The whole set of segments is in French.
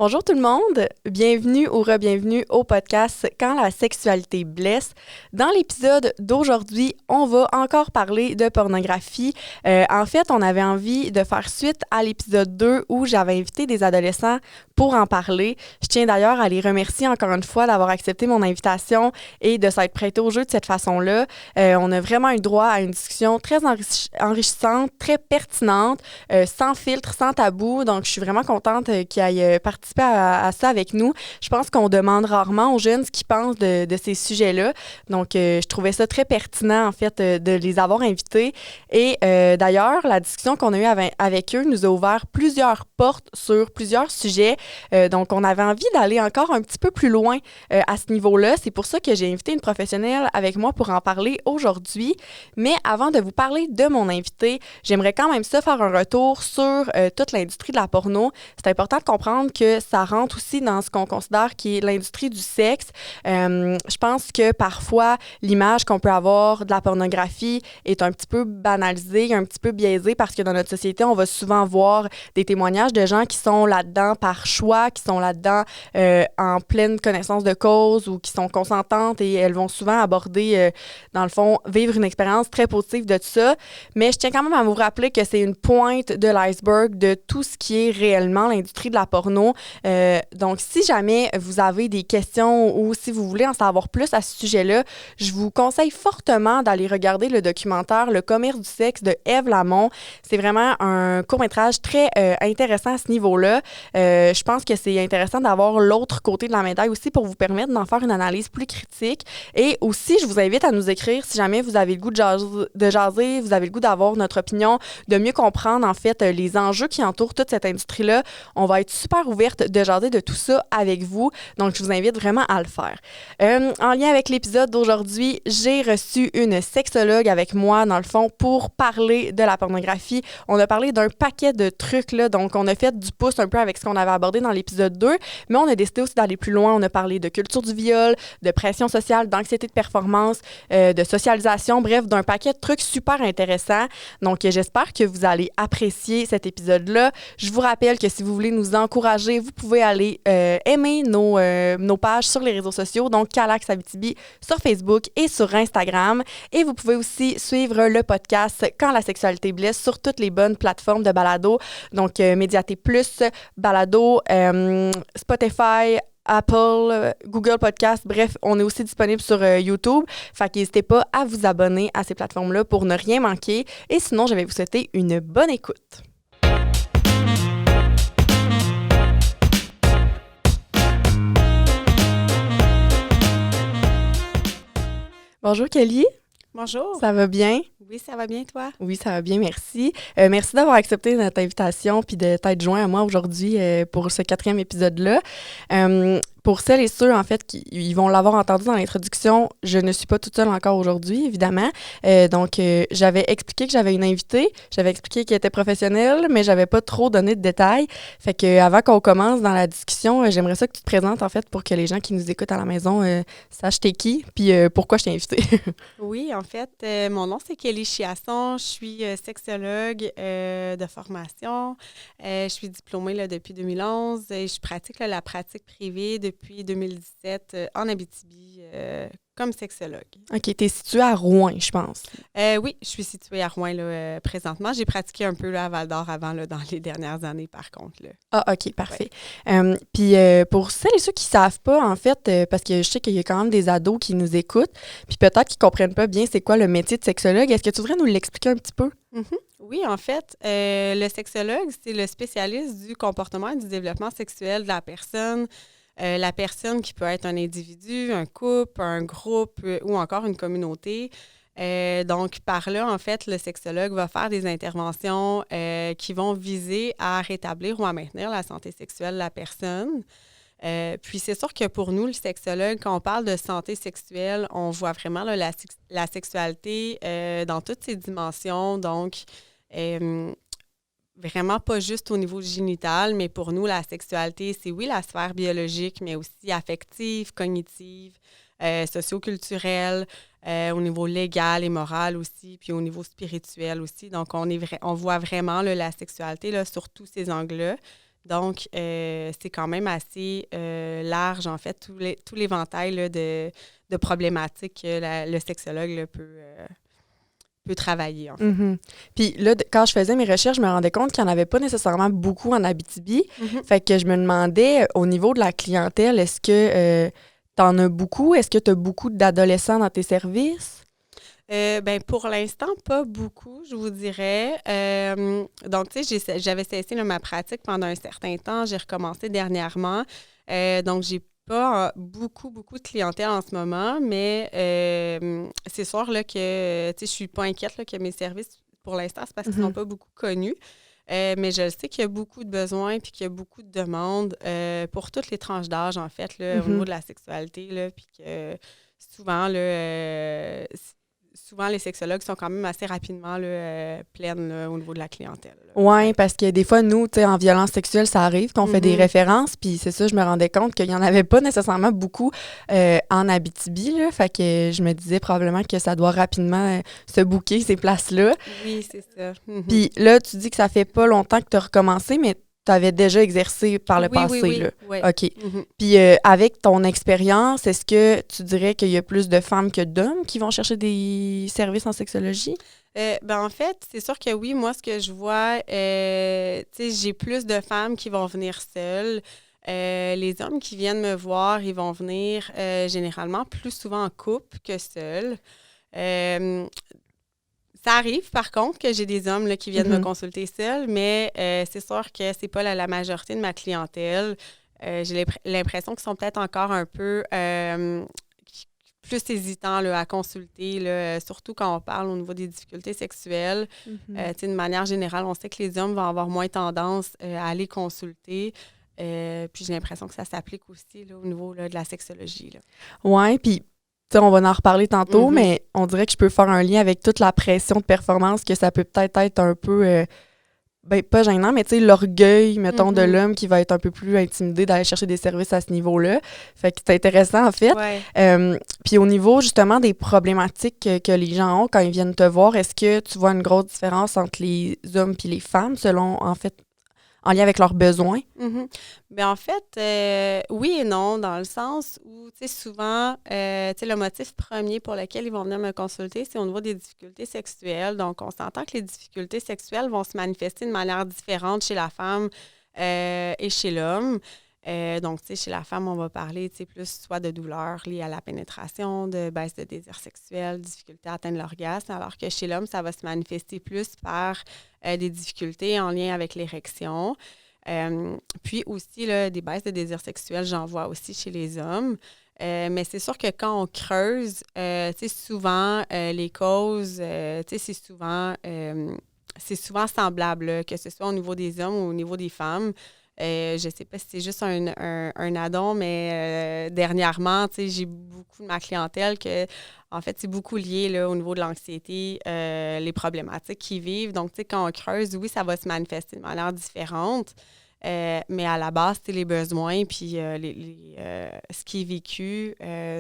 Bonjour tout le monde, bienvenue ou re-bienvenue au podcast Quand la sexualité blesse. Dans l'épisode d'aujourd'hui, on va encore parler de pornographie. En fait, on avait envie de faire suite à l'épisode 2 où j'avais invité des adolescents pour en parler. Je tiens d'ailleurs à les remercier encore une fois d'avoir accepté mon invitation et de s'être prêtés au jeu de cette façon-là. On a vraiment eu droit à une discussion très enrichissante, très pertinente, sans filtre, sans tabou. Donc, je suis vraiment contente qu'ils aient participé à ça avec nous. Je pense qu'on demande rarement aux jeunes ce qu'ils pensent de ces sujets-là. Donc, je trouvais ça très pertinent, en fait, de les avoir invités. Et d'ailleurs, la discussion qu'on a eue avec eux nous a ouvert plusieurs portes sur plusieurs sujets. Donc, on avait envie d'aller encore un petit peu plus loin à ce niveau-là. C'est pour ça que j'ai invité une professionnelle avec moi pour en parler aujourd'hui. Mais avant de vous parler de mon invité, j'aimerais quand même ça faire un retour sur toute l'industrie de la porno. C'est important de comprendre que ça rentre aussi dans ce qu'on considère qui est l'industrie du sexe. Je pense que parfois, l'image qu'on peut avoir de la pornographie est un petit peu banalisée, un petit peu biaisée parce que dans notre société, on va souvent voir des témoignages de gens qui sont là-dedans par choix, qui sont là-dedans en pleine connaissance de cause ou qui sont consentantes et elles vont souvent aborder, dans le fond, vivre une expérience très positive de tout ça. Mais je tiens quand même à vous rappeler que c'est une pointe de l'iceberg de tout ce qui est réellement l'industrie de la porno. Donc, si jamais vous avez des questions ou si vous voulez en savoir plus à ce sujet-là, je vous conseille fortement d'aller regarder le documentaire Le commerce du sexe de Ève Lamont. C'est vraiment un court-métrage très intéressant à ce niveau-là. Je pense que c'est intéressant d'avoir l'autre côté de la médaille aussi pour vous permettre d'en faire une analyse plus critique. Et aussi, je vous invite à nous écrire si jamais vous avez le goût de jaser, vous avez le goût d'avoir notre opinion, de mieux comprendre en fait les enjeux qui entourent toute cette industrie-là. On va être super ouverte de jaser de tout ça avec vous. Donc, je vous invite vraiment à le faire. En lien avec l'épisode d'aujourd'hui, j'ai reçu une sexologue avec moi, dans le fond, pour parler de la pornographie. On a parlé d'un paquet de trucs, là. Donc, on a fait du pouce un peu avec ce qu'on avait abordé dans l'épisode 2, mais on a décidé aussi d'aller plus loin. On a parlé de culture du viol, de pression sociale, d'anxiété de performance, de socialisation, bref, d'un paquet de trucs super intéressants. Donc, j'espère que vous allez apprécier cet épisode-là. Je vous rappelle que si vous voulez nous encourager, vous pouvez aller aimer nos pages sur les réseaux sociaux, donc Calax Abitibi sur Facebook et sur Instagram. Et vous pouvez aussi suivre le podcast Quand la sexualité blesse sur toutes les bonnes plateformes de balado, donc Médiaté Plus, Balado, Spotify, Apple, Google Podcast, bref, on est aussi disponible sur YouTube. Fait qu'hésitez pas à vous abonner à ces plateformes-là pour ne rien manquer. Et sinon, je vais vous souhaiter une bonne écoute. Bonjour Kelly. Bonjour. Ça va bien? Oui, ça va bien, toi? Oui, ça va bien, merci. Merci d'avoir accepté notre invitation puis de t'être joint à moi aujourd'hui pour ce 4e épisode-là. Pour celles et ceux, en fait, qui ils vont l'avoir entendu dans l'introduction, je ne suis pas toute seule encore aujourd'hui, évidemment. Donc, j'avais expliqué que j'avais une invitée, j'avais expliqué qu'elle était professionnelle, mais j'avais pas trop donné de détails. Fait que avant qu'on commence dans la discussion, j'aimerais ça que tu te présentes, en fait, pour que les gens qui nous écoutent à la maison sachent t'es qui puis pourquoi je t'ai invitée. Oui, en fait, mon nom, c'est Kelly Chiasson. Je suis sexologue de formation. Je suis diplômée là, depuis 2011 et je pratique la pratique privée depuis 2017 en Abitibi comme sexologue. OK, t'es située à Rouen, je pense. Oui, je suis située à Rouen là, présentement. J'ai pratiqué un peu là, à Val-d'Or avant, là, dans les dernières années, par contre. Là. Ah, OK, parfait. Puis pour celles et ceux qui ne savent pas, en fait, parce que je sais qu'il y a quand même des ados qui nous écoutent, puis peut-être qu'ils ne comprennent pas bien c'est quoi le métier de sexologue, est-ce que tu voudrais nous l'expliquer un petit peu? Mm-hmm. Oui, en fait, le sexologue, c'est le spécialiste du comportement et du développement sexuel de la personne. La personne qui peut être un individu, un couple, un groupe ou encore une communauté. Donc, par là, en fait, le sexologue va faire des interventions qui vont viser à rétablir ou à maintenir la santé sexuelle de la personne. Puis, c'est sûr que pour nous, le sexologue, quand on parle de santé sexuelle, on voit vraiment là, la sexualité dans toutes ses dimensions. Donc, vraiment pas juste au niveau génital, mais pour nous, la sexualité, c'est oui la sphère biologique, mais aussi affective, cognitive, socioculturelle, au niveau légal et moral aussi, puis au niveau spirituel aussi. Donc, on voit vraiment là, la sexualité là, sur tous ces angles-là. Donc, c'est quand même assez large, en fait, tout l'éventail là, de problématiques que le sexologue là, peut travailler, en fait. Mhm. Puis là, quand je faisais mes recherches, je me rendais compte qu'il n'y en avait pas nécessairement beaucoup en Abitibi. Mhm. Fait que je me demandais, au niveau de la clientèle, est-ce que tu en as beaucoup? Est-ce que tu as beaucoup d'adolescents dans tes services? Ben, pour l'instant, pas beaucoup, je vous dirais. Donc, tu sais, j'avais cessé là, ma pratique pendant un certain temps. J'ai recommencé dernièrement. Donc, j'ai pas beaucoup de clientèle en ce moment, mais c'est sûr là, que, tu sais, je suis pas inquiète là, que mes services, pour l'instant, c'est parce qu'ils sont Mhm. pas beaucoup connus. Mais je sais qu'il y a beaucoup de besoins puis qu'il y a beaucoup de demandes pour toutes les tranches d'âge, en fait, là, au niveau Mhm. de la sexualité, là, puis que souvent, là, souvent, les sexologues sont quand même assez rapidement là, pleines là, au niveau de la clientèle. Là. Oui, Ouais. parce que des fois, nous, tu sais, en violence sexuelle, ça arrive qu'on fait des Mhm. références, puis c'est ça, je me rendais compte qu'il n'y en avait pas nécessairement beaucoup en Abitibi, là. Fait que je me disais probablement que ça doit rapidement se booker, ces places-là. Oui, c'est ça. Mhm. Puis là, tu dis que ça fait pas longtemps que tu as recommencé, mais tu avais déjà exercé par le Oui, passé, là. ouais. OK. Mhm. Puis avec ton expérience, est-ce que tu dirais qu'il y a plus de femmes que d'hommes qui vont chercher des services en sexologie? Ben, en fait, c'est sûr que oui, moi, ce que je vois, tu sais, j'ai plus de femmes qui vont venir seules. Les hommes qui viennent me voir, ils vont venir généralement plus souvent en couple que seuls. Euh, Ça arrive, par contre, que j'ai des hommes là, qui viennent me Mhm. consulter seuls, mais c'est sûr que c'est pas la majorité de ma clientèle. J'ai l'impression qu'ils sont peut-être encore un peu plus hésitants là, à consulter, là, surtout quand on parle au niveau des difficultés sexuelles. Mhm. Tu sais, de manière générale, on sait que les hommes vont avoir moins tendance à aller consulter. Puis j'ai l'impression que ça s'applique aussi là, au niveau là, de la sexologie. Là. Ouais, puis tu sais, on va en reparler tantôt, Mhm. mais on dirait que je peux faire un lien avec toute la pression de performance que ça peut peut-être être un peu, ben pas gênant, mais tu sais, l'orgueil, mettons, de Mhm. l'homme qui va être un peu plus intimidé d'aller chercher des services à ce niveau-là. Fait que c'est intéressant, en fait. Ouais. Puis au niveau, justement, des problématiques que les gens ont quand ils viennent te voir, est-ce que tu vois une grosse différence entre les hommes puis les femmes, selon, en fait, en lien avec leurs besoins? Mhm. Ben, en fait, oui et non, dans le sens où, tu sais, souvent, tu sais, le motif premier pour lequel ils vont venir me consulter, c'est au niveau des difficultés sexuelles. Donc, on s'entend que les difficultés sexuelles vont se manifester de manière différente chez la femme et chez l'homme. Donc, tu sais, chez la femme, on va parler, tu sais, plus soit de douleurs liées à la pénétration, de baisse de désir sexuel, difficulté à atteindre l'orgasme, alors que chez l'homme, ça va se manifester plus par des difficultés en lien avec l'érection. Puis aussi, là, des baisses de désir sexuel, j'en vois aussi chez les hommes. Mais c'est sûr que quand on creuse, tu sais, souvent, les causes, tu sais, c'est souvent semblable, là, que ce soit au niveau des hommes ou au niveau des femmes. Je ne sais pas si c'est juste un add-on, mais dernièrement, tu sais, j'ai beaucoup de ma clientèle que, en fait, c'est beaucoup lié là, au niveau de l'anxiété, les problématiques qu'ils vivent. Donc, tu sais, quand on creuse, oui, ça va se manifester de manière différente. Mais à la base, c'est les besoins, puis ce qui est vécu,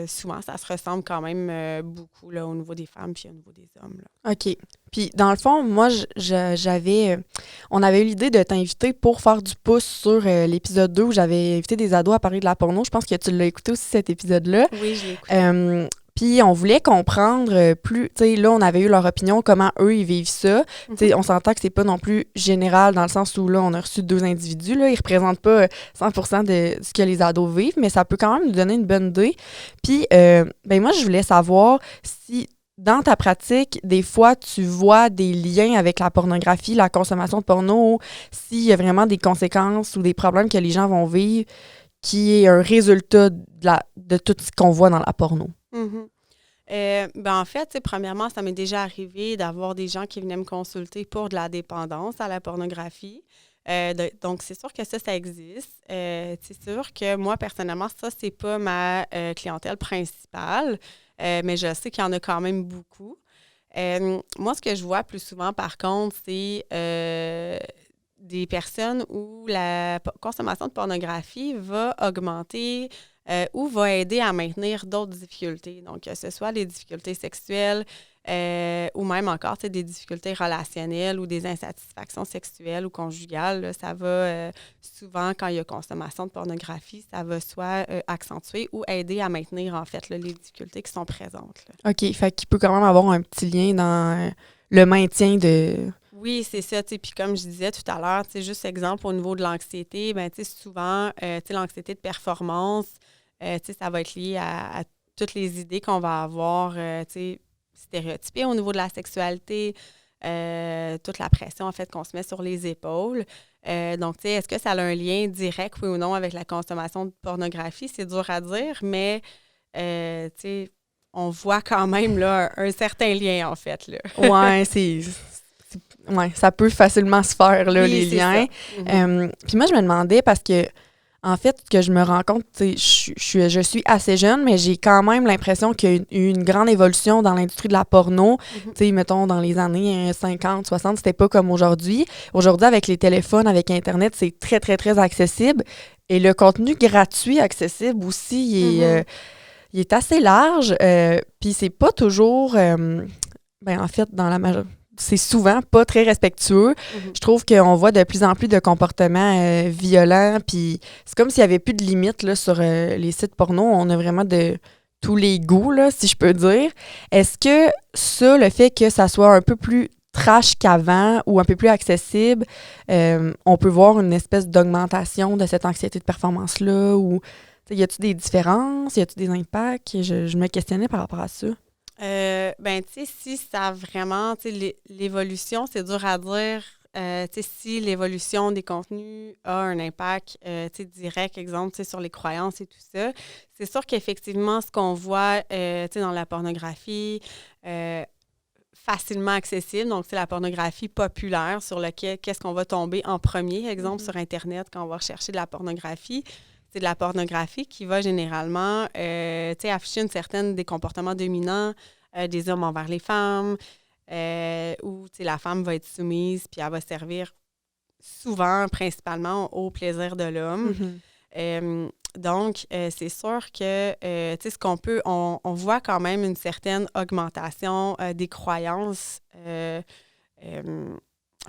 souvent, ça se ressemble quand même beaucoup là, au niveau des femmes puis au niveau des hommes. Là. OK. Puis, dans le fond, moi, on avait eu l'idée de t'inviter pour faire du pouce sur l'épisode 2 où j'avais invité des ados à parler de la porno. Je pense que tu l'as écouté aussi, cet épisode-là. Oui, je l'ai écouté. Puis, on voulait comprendre plus, tu sais, là, on avait eu leur opinion, comment eux, ils vivent ça. Tu sais, on s'entend que c'est pas non plus général dans le sens où, là, on a reçu 2 individus, là, ils représentent pas 100% de ce que les ados vivent, mais ça peut quand même nous donner une bonne idée. Puis, ben moi, je voulais savoir si, dans ta pratique, des fois, tu vois des liens avec la pornographie, la consommation de porno, s'il y a vraiment des conséquences ou des problèmes que les gens vont vivre qui est un résultat de tout ce qu'on voit dans la porno. Mhm. Ben en fait, tu sais, premièrement, ça m'est déjà arrivé d'avoir des gens qui venaient me consulter pour de la dépendance à la pornographie. Donc, c'est sûr que ça existe. C'est sûr que moi, personnellement, ça, c'est pas ma clientèle principale, mais je sais qu'il y en a quand même beaucoup. Moi, ce que je vois plus souvent, par contre, c'est des personnes où la consommation de pornographie va augmenter ou va aider à maintenir d'autres difficultés. Donc, que ce soit les difficultés sexuelles, ou même encore des difficultés relationnelles ou des insatisfactions sexuelles ou conjugales. Là, ça va souvent, quand il y a consommation de pornographie, ça va soit accentuer ou aider à maintenir en fait là, les difficultés qui sont présentes. Là. OK, fait qu'il peut quand même avoir un petit lien dans le maintien de... Oui, c'est ça. Puis comme je disais tout à l'heure, juste exemple au niveau de l'anxiété, ben, souvent, l'anxiété de performance, ça va être lié à toutes les idées qu'on va avoir stéréotypées au niveau de la sexualité, toute la pression en fait qu'on se met sur les épaules. Donc, est-ce que ça a un lien direct, oui ou non, avec la consommation de pornographie? C'est dur à dire, mais on voit quand même là, un certain lien, en fait. Là. Ouais, ouais, ça peut facilement se faire, là, oui, les liens. Puis moi, je me demandais, parce que, en fait, que je me rends compte, je suis assez jeune, mais j'ai quand même l'impression qu'il y a eu une grande évolution dans l'industrie de la porno. Tu sais, mettons, dans les années 50, 60, c'était pas comme aujourd'hui. Aujourd'hui, avec les téléphones, avec Internet, c'est très, très, très accessible. Et le contenu gratuit accessible aussi, il est assez large. Puis c'est pas toujours... en fait, dans la majorité... C'est souvent pas très respectueux. Je trouve qu'on voit de plus en plus de comportements violents, puis c'est comme s'il n'y avait plus de limites là, sur les sites porno. On a vraiment de tous les goûts, là, si je peux dire. Est-ce que ça, le fait que ça soit un peu plus trash qu'avant ou un peu plus accessible, on peut voir une espèce d'augmentation de cette anxiété de performance-là? Ou y a-t-il des différences? Y a-t-il des impacts? Je me questionnais par rapport à ça. Si ça vraiment, l'évolution, c'est dur à dire. Si l'évolution des contenus a un impact direct, exemple, sur les croyances et tout ça, c'est sûr qu'effectivement, ce qu'on voit dans la pornographie, facilement accessible, donc c'est la pornographie populaire sur laquelle qu'est-ce qu'on va tomber en premier, exemple, sur Internet, quand on va rechercher de la pornographie. C'est de la pornographie qui va généralement afficher des comportements dominants des hommes envers les femmes, où la femme va être soumise puis elle va servir souvent, principalement, au plaisir de l'homme. Donc, c'est sûr que ce qu'on peut, on voit quand même une certaine augmentation des croyances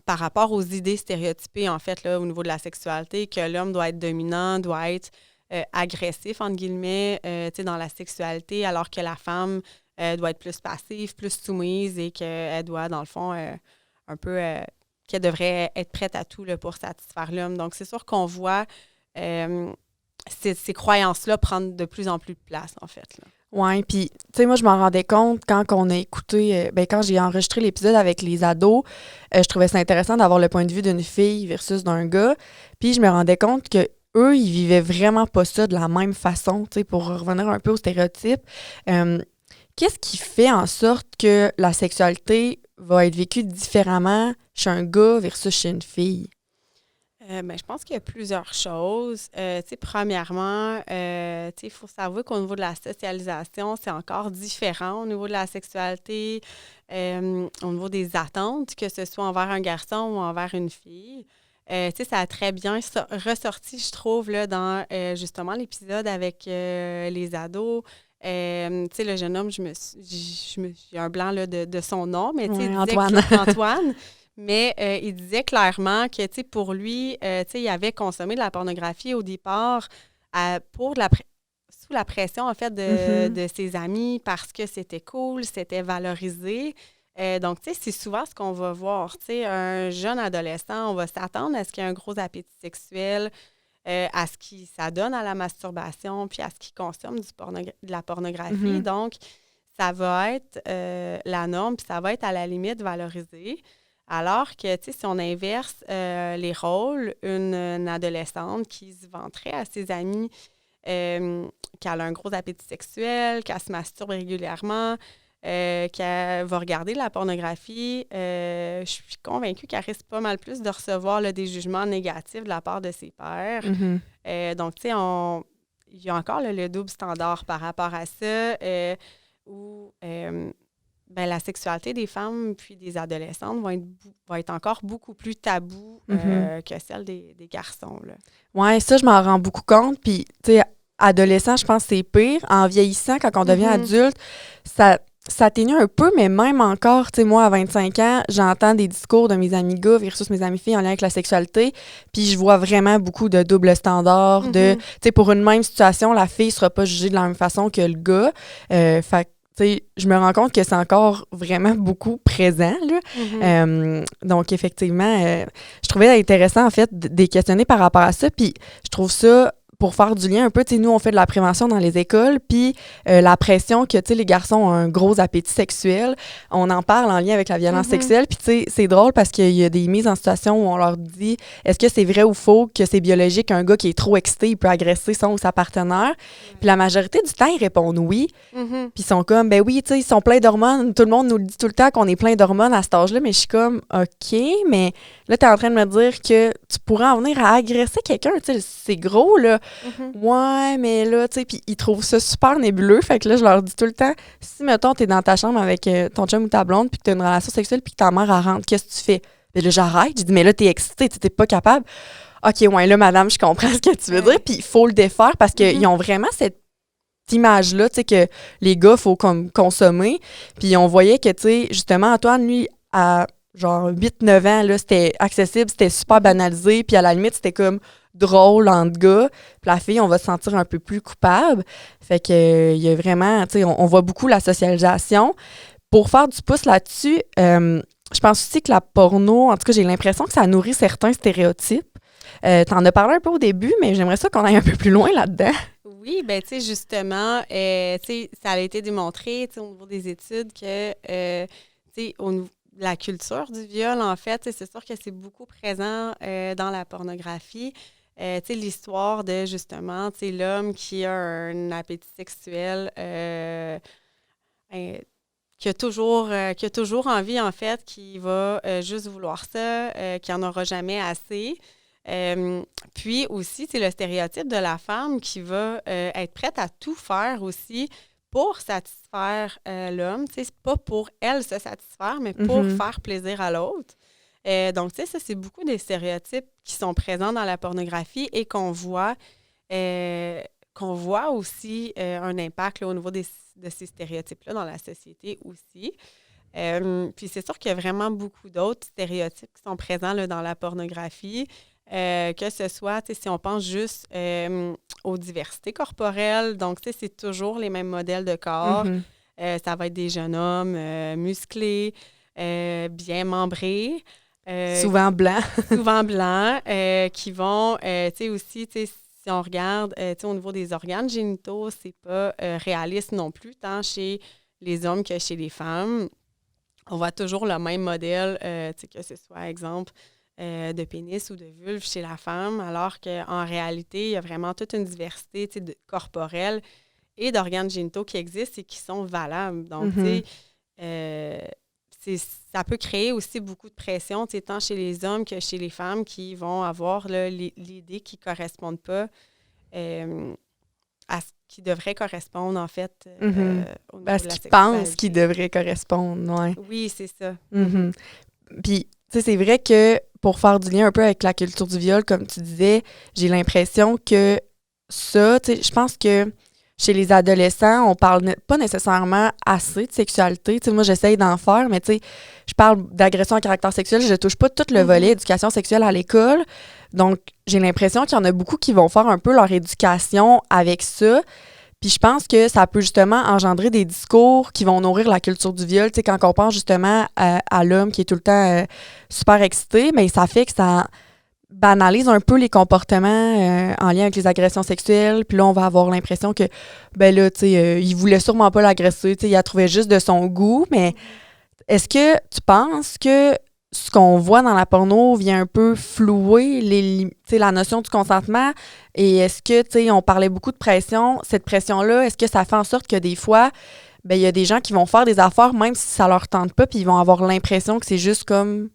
par rapport aux idées stéréotypées, en fait, là, au niveau de la sexualité, que l'homme doit être dominant, doit être agressif, entre guillemets, dans la sexualité, alors que la femme doit être plus passive, plus soumise et qu'elle doit, dans le fond, un peu, qu'elle devrait être prête à tout là, pour satisfaire l'homme. Donc, c'est sûr qu'on voit ces croyances-là prendre de plus en plus de place, en fait, là. Oui, puis, tu sais, moi, je m'en rendais compte quand on a écouté, quand j'ai enregistré l'épisode avec les ados, je trouvais ça intéressant d'avoir le point de vue d'une fille versus d'un gars. Puis, je me rendais compte que eux, ils vivaient vraiment pas ça de la même façon, tu sais, pour revenir un peu aux stéréotypes. Qu'est-ce qui fait en sorte que la sexualité va être vécue différemment chez un gars versus chez une fille? Je pense qu'il y a plusieurs choses. Premièrement, il faut savoir qu'au niveau de la socialisation, c'est encore différent au niveau de la sexualité, au niveau des attentes, que ce soit envers un garçon ou envers une fille. Ça a très bien ressorti, je trouve, là, dans justement l'épisode avec les ados. Le jeune homme, j'ai un blanc là, de son nom, mais il disait Antoine. Antoine. Mais il disait clairement que pour lui, il avait consommé de la pornographie au départ sous la pression en fait de ses amis parce que c'était cool, c'était valorisé. Donc, c'est souvent ce qu'on va voir. Un jeune adolescent, on va s'attendre à ce qu'il y ait un gros appétit sexuel, à ce qu'il s'adonne à la masturbation, puis à ce qu'il consomme de la pornographie. Donc, ça va être la norme, puis ça va être à la limite valorisé. Alors que, si on inverse les rôles, une adolescente qui se vanterait à ses amis qu'elle a un gros appétit sexuel, qu'elle se masturbe régulièrement, qu'elle va regarder de la pornographie, je suis convaincue qu'elle risque pas mal plus de recevoir là, des jugements négatifs de la part de ses pairs. Donc, tu sais, il y a encore le double standard par rapport à ça, où la sexualité des femmes puis des adolescentes va être encore beaucoup plus tabou que celle des garçons. Oui, ça, je m'en rends beaucoup compte. Puis, tu sais, adolescent, je pense que c'est pire. En vieillissant, quand on devient adulte, ça ça atténue un peu, mais même encore, tu sais, moi, à 25 ans, j'entends des discours de mes amis gars versus mes amis filles en lien avec la sexualité, puis je vois vraiment beaucoup de double standard, tu sais, pour une même situation, la fille sera pas jugée de la même façon que le gars. Fait que, tu sais, je me rends compte que c'est encore vraiment beaucoup présent, là. Donc, effectivement, je trouvais intéressant, en fait, de les questionner par rapport à ça, puis je trouve ça pour faire du lien un peu, tu sais, nous, on fait de la prévention dans les écoles, puis la pression que, tu sais, les garçons ont un gros appétit sexuel, on en parle en lien avec la violence sexuelle, puis tu sais, c'est drôle parce qu'il y a des mises en situation où on leur dit, est-ce que c'est vrai ou faux que c'est biologique, un gars qui est trop excité, il peut agresser son ou sa partenaire? Puis la majorité du temps, ils répondent oui, puis ils sont comme, ben oui, tu sais, ils sont pleins d'hormones, tout le monde nous le dit tout le temps qu'on est plein d'hormones à cet âge-là, mais je suis comme, OK, mais là, t'es en train de me dire que tu pourrais en venir à agresser quelqu'un, tu sais, c'est gros, là. Ouais, mais là, tu sais, puis ils trouvent ça super nébuleux. Fait que là, je leur dis tout le temps, si, mettons, t'es dans ta chambre avec ton chum ou ta blonde, puis que t'as une relation sexuelle, puis que ta mère, elle rentre, qu'est-ce que tu fais? Puis là, j'arrête. Je dis, mais là, t'es excitée, t'es pas capable. OK, ouais, là, madame, je comprends ce que tu veux dire. Puis il faut le défaire parce qu'ils ont vraiment cette image-là, tu sais, que les gars, faut comme consommer. Puis on voyait que, tu sais, justement, Antoine, lui, à genre 8-9 ans, là, c'était accessible, c'était super banalisé, puis à la limite, c'était comme drôle entre gars. Puis la fille, on va se sentir un peu plus coupable. Fait que il y a vraiment, tu sais, on voit beaucoup la socialisation. Pour faire du pouce là-dessus, je pense aussi que la porno, en tout cas, j'ai l'impression que ça nourrit certains stéréotypes. T'en as parlé un peu au début, mais j'aimerais ça qu'on aille un peu plus loin là-dedans. Oui, bien, tu sais, justement, tu sais, ça a été démontré, tu sais, au niveau des études que, tu sais, au niveau de la culture du viol, en fait, tu sais, c'est sûr que c'est beaucoup présent dans la pornographie. Tu sais, l'histoire de, justement, tu sais, l'homme qui a un appétit sexuel qui a toujours envie, en fait, qui va juste vouloir ça, qui n'en aura jamais assez. Puis aussi, c'est le stéréotype de la femme qui va être prête à tout faire aussi pour satisfaire l'homme. Tu sais, c'est pas pour elle se satisfaire, mais pour faire plaisir à l'autre. Donc, tu sais, ça, c'est beaucoup des stéréotypes qui sont présents dans la pornographie et qu'on voit aussi un impact là, au niveau de ces stéréotypes-là dans la société aussi. Puis c'est sûr qu'il y a vraiment beaucoup d'autres stéréotypes qui sont présents là, dans la pornographie, que ce soit, si on pense juste aux diversités corporelles, donc c'est toujours les mêmes modèles de corps. Ça va être des jeunes hommes musclés, bien membrés. Souvent blancs. Souvent blancs, qui vont, aussi, si on regarde, au niveau des organes génitaux, c'est pas réaliste non plus, tant chez les hommes que chez les femmes. On voit toujours le même modèle, que ce soit, exemple, de pénis ou de vulve chez la femme, alors qu'en réalité, il y a vraiment toute une diversité corporelle et d'organes génitaux qui existent et qui sont valables. Donc, ça peut créer aussi beaucoup de pression, tant chez les hommes que chez les femmes qui vont avoir là, l'idée qui ne correspondent pas à ce qui devrait correspondre, en fait, au niveau à de ce la qu'ils pensent sexualité. qui devrait correspondre, ouais. Oui, c'est ça. Puis, tu sais, c'est vrai que pour faire du lien un peu avec la culture du viol, comme tu disais, j'ai l'impression que ça, tu sais, je pense que chez les adolescents, on parle pas nécessairement assez de sexualité. Tu sais, moi, j'essaye d'en faire, mais tu sais, je parle d'agression à caractère sexuel, je touche pas tout le volet éducation sexuelle à l'école. Donc, j'ai l'impression qu'il y en a beaucoup qui vont faire un peu leur éducation avec ça. Puis je pense que ça peut justement engendrer des discours qui vont nourrir la culture du viol. Tu sais, quand on pense justement à l'homme qui est tout le temps super excité, mais ça fait que ça banalise un peu les comportements en lien avec les agressions sexuelles. Puis là, on va avoir l'impression que, ben là, tu sais, il voulait sûrement pas l'agresser. Tu sais, il la trouvait juste de son goût. Mais est-ce que tu penses que ce qu'on voit dans la porno vient un peu flouer la notion du consentement? Et est-ce que, tu sais, on parlait beaucoup de pression, cette pression-là, est-ce que ça fait en sorte que des fois, ben il y a des gens qui vont faire des affaires même si ça leur tente pas, puis ils vont avoir l'impression que c'est juste comme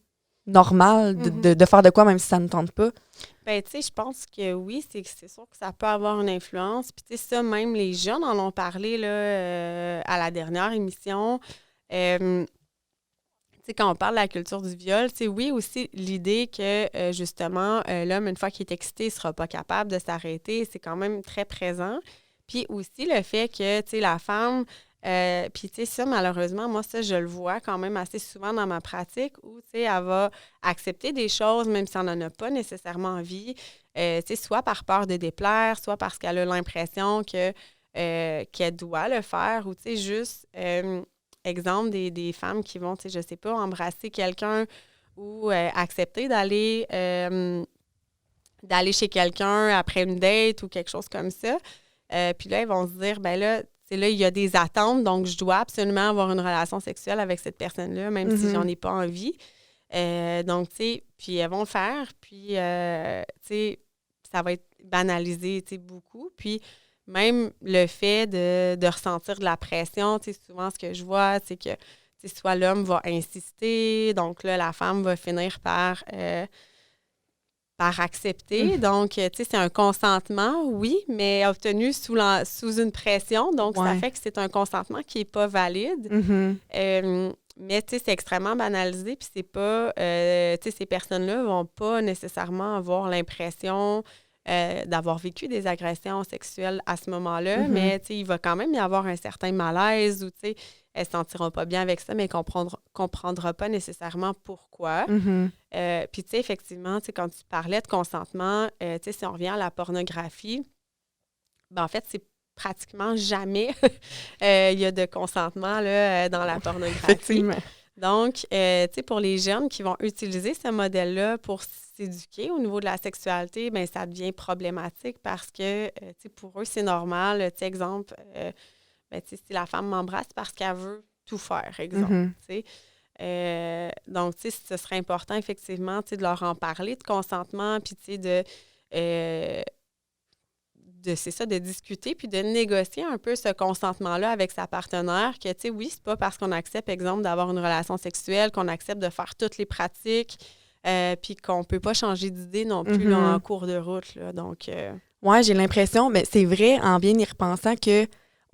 normal de faire de quoi même si ça ne tente pas? Bien, tu sais, je pense que oui, c'est sûr que ça peut avoir une influence. Puis, tu sais, ça, même les jeunes en ont parlé là, à la dernière émission. Tu sais, quand on parle de la culture du viol, tu sais, oui, aussi l'idée que, justement, l'homme, une fois qu'il est excité, ne sera pas capable de s'arrêter, c'est quand même très présent. Puis aussi le fait que, tu sais, la femme, Puis, tu sais, ça, malheureusement, moi, ça, je le vois quand même assez souvent dans ma pratique où, tu sais, elle va accepter des choses, même si elle n'en a pas nécessairement envie, tu sais, soit par peur de déplaire, soit parce qu'elle a l'impression qu'elle doit le faire, ou, tu sais, juste, exemple, des femmes qui vont, tu sais, je sais pas, embrasser quelqu'un ou accepter d'aller chez quelqu'un après une date ou quelque chose comme ça. Puis là, ils vont se dire, ben là, c'est là, il y a des attentes, donc je dois absolument avoir une relation sexuelle avec cette personne-là, même si j'en ai pas envie. Donc, tu sais, puis elles vont le faire, puis, tu sais, ça va être banalisé, tu sais, beaucoup. Puis, même le fait de ressentir de la pression, tu sais, souvent, ce que je vois, c'est que, tu sais, soit l'homme va insister, donc là, la femme va finir par accepter. Donc, tu sais, c'est un consentement, oui, mais obtenu sous une pression. Donc, ça fait que c'est un consentement qui n'est pas valide. Mais, tu sais, c'est extrêmement banalisé, puis c'est pas... tu sais, ces personnes-là vont pas nécessairement avoir l'impression d'avoir vécu des agressions sexuelles à ce moment-là, mais, tu sais, il va quand même y avoir un certain malaise ou, tu sais, elles ne se sentiront pas bien avec ça, mais comprendra pas nécessairement pourquoi. Puis, tu sais, effectivement, tu sais, quand tu parlais de consentement, tu sais, si on revient à la pornographie, ben, en fait, c'est pratiquement jamais il y a de consentement là, dans la pornographie. Effectivement. Donc, tu sais, pour les jeunes qui vont utiliser ce modèle-là pour s'éduquer au niveau de la sexualité, bien, ça devient problématique parce que, tu sais, pour eux, c'est normal. Tu sais, exemple, ben, tu sais, si la femme m'embrasse parce qu'elle veut tout faire, exemple, tu sais. Donc, tu sais, ce serait important, effectivement, tu sais, de leur en parler de consentement, puis, tu sais, c'est ça, de discuter puis de négocier un peu ce consentement-là avec sa partenaire, que, tu sais, oui, c'est pas parce qu'on accepte, exemple, d'avoir une relation sexuelle, qu'on accepte de faire toutes les pratiques, puis qu'on peut pas changer d'idée non plus là, en cours de route, là. Donc... Ouais, j'ai l'impression, mais c'est vrai, en bien y repensant, que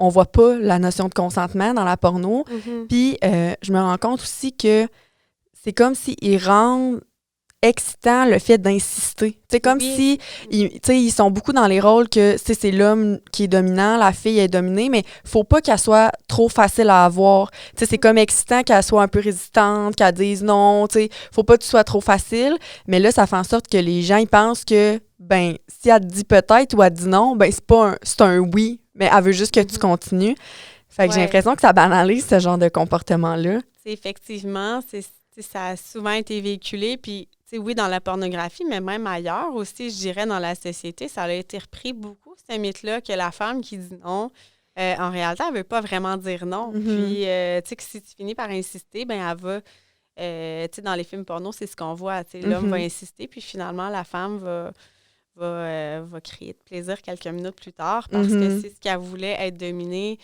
on voit pas la notion de consentement dans la porno. Puis, je me rends compte aussi que c'est comme s'ils rendent excitant le fait d'insister. C'est comme si ils sont beaucoup dans les rôles que c'est l'homme qui est dominant, la fille est dominée, mais faut pas qu'elle soit trop facile à avoir. T'sais, c'est comme excitant qu'elle soit un peu résistante, qu'elle dise non, faut pas que tu sois trop facile, mais là, ça fait en sorte que les gens ils pensent que, ben, si elle te dit peut-être ou elle te dit non, ben, c'est un oui, mais elle veut juste que tu continues. Fait que j'ai l'impression que ça banalise ce genre de comportement-là. Effectivement, ça a souvent été véhiculé, puis oui, dans la pornographie, mais même ailleurs aussi, je dirais, dans la société, ça a été repris beaucoup, ce mythe-là, que la femme qui dit non, en réalité, elle ne veut pas vraiment dire non. Puis, tu sais, que si tu finis par insister, ben elle va, tu sais, dans les films porno, c'est ce qu'on voit, tu sais, l'homme va insister, puis finalement, la femme va créer de plaisir quelques minutes plus tard parce que c'est ce qu'elle voulait, être dominée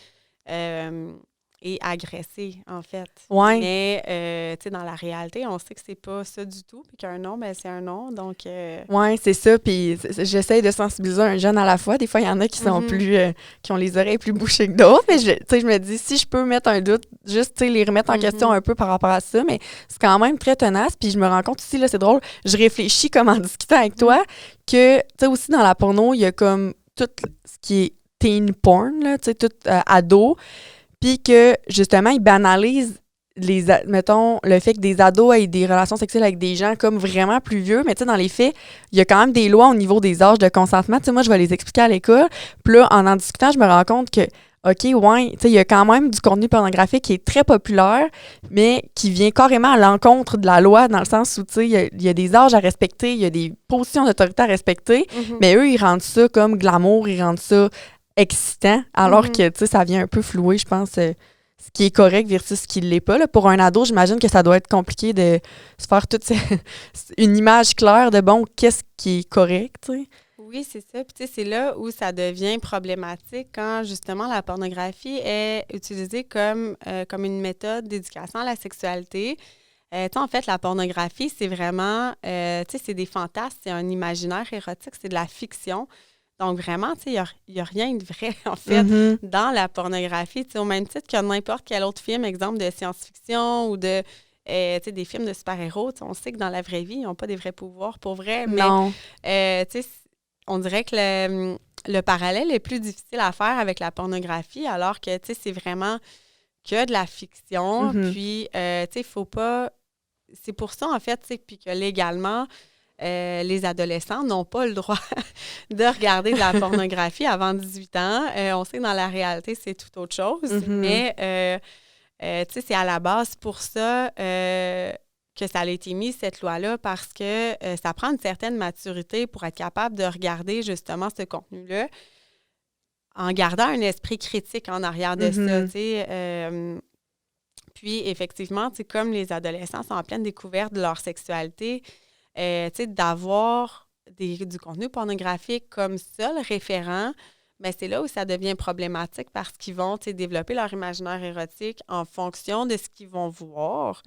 et agressée, en fait. Ouais. Mais, tu sais, dans la réalité, on sait que c'est pas ça du tout, puis qu'un non, ben c'est un non, donc... Oui, c'est ça, puis j'essaie de sensibiliser un jeune à la fois. Des fois, il y en a qui sont plus... qui ont les oreilles plus bouchées que d'autres, mais je me dis, si je peux mettre un doute, juste, les remettre en question un peu par rapport à ça, mais c'est quand même très tenace, puis je me rends compte aussi, là, c'est drôle, je réfléchis comme en discutant avec toi, que, tu sais, aussi dans la porno, il y a comme tout ce qui est teen porn, là, tu sais, tout ado, puis que, justement, ils banalisent mettons, le fait que des ados aient des relations sexuelles avec des gens comme vraiment plus vieux, mais tu sais, dans les faits, il y a quand même des lois au niveau des âges de consentement. Tu sais, moi, je vais les expliquer à l'école. Puis là, en discutant, je me rends compte que, OK, ouais, tu sais, il y a quand même du contenu pornographique qui est très populaire, mais qui vient carrément à l'encontre de la loi, dans le sens où, tu sais, il y a des âges à respecter, il y a des positions d'autorité à respecter, mais eux, ils rendent ça comme glamour, ils rendent ça excitant, alors que, tu sais, ça vient un peu flouer, je pense, ce qui est correct versus ce qui ne l'est pas. Là. Pour un ado, j'imagine que ça doit être compliqué de se faire toute une image claire de, bon, qu'est-ce qui est correct, tu sais. Oui, c'est ça. Puis, tu sais, c'est là où ça devient problématique quand, justement, la pornographie est utilisée comme une méthode d'éducation à la sexualité. Tu sais, en fait, la pornographie, c'est vraiment, tu sais, c'est des fantasmes, c'est un imaginaire érotique, c'est de la fiction. Donc, vraiment, tu sais, il n'y a rien de vrai, en fait, dans la pornographie. Tu sais, au même titre que n'importe quel autre film, exemple de science-fiction ou de, tu sais, des films de super-héros. Tu sais, on sait que dans la vraie vie, ils n'ont pas des vrais pouvoirs pour vrai. Non. Mais, tu sais, on dirait que le parallèle est plus difficile à faire avec la pornographie, alors que, tu sais, c'est vraiment que de la fiction. Puis, tu sais, il faut pas... C'est pour ça, en fait, tu sais, puis que légalement, les adolescents n'ont pas le droit de regarder de la pornographie avant 18 ans. On sait que dans la réalité, c'est tout autre chose, mais, tu sais, c'est à la base pour ça que ça a été mis, cette loi-là, parce que ça prend une certaine maturité pour être capable de regarder justement ce contenu-là en gardant un esprit critique en arrière de ça, tu sais. Puis, effectivement, tu sais, comme les adolescents sont en pleine découverte de leur sexualité, tu sais, d'avoir du contenu pornographique comme seul référent, bien, c'est là où ça devient problématique parce qu'ils vont, tu sais, développer leur imaginaire érotique en fonction de ce qu'ils vont voir,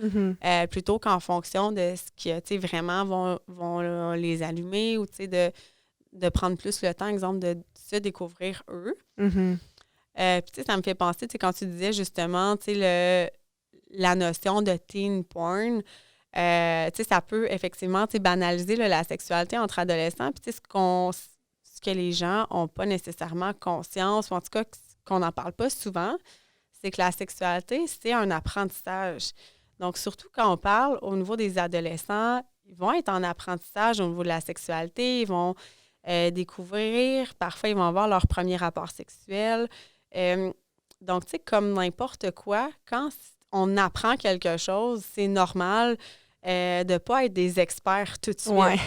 plutôt qu'en fonction de ce qui, tu sais, vraiment vont les allumer ou, tu sais, de prendre plus le temps, exemple, de se découvrir eux. Puis, tu sais, ça me fait penser, tu sais, quand tu disais justement, tu sais, la notion de teen porn, tu sais, ça peut effectivement, tu sais, banaliser là, la sexualité entre adolescents. Puis, tu sais, ce que les gens n'ont pas nécessairement conscience, ou en tout cas qu'on n'en parle pas souvent, c'est que la sexualité, c'est un apprentissage. Donc, surtout quand on parle au niveau des adolescents, ils vont être en apprentissage au niveau de la sexualité, ils vont découvrir, parfois ils vont avoir leur premier rapport sexuel. Donc, tu sais, comme n'importe quoi, quand on apprend quelque chose, c'est normal de ne pas être des experts tout de suite. Ouais.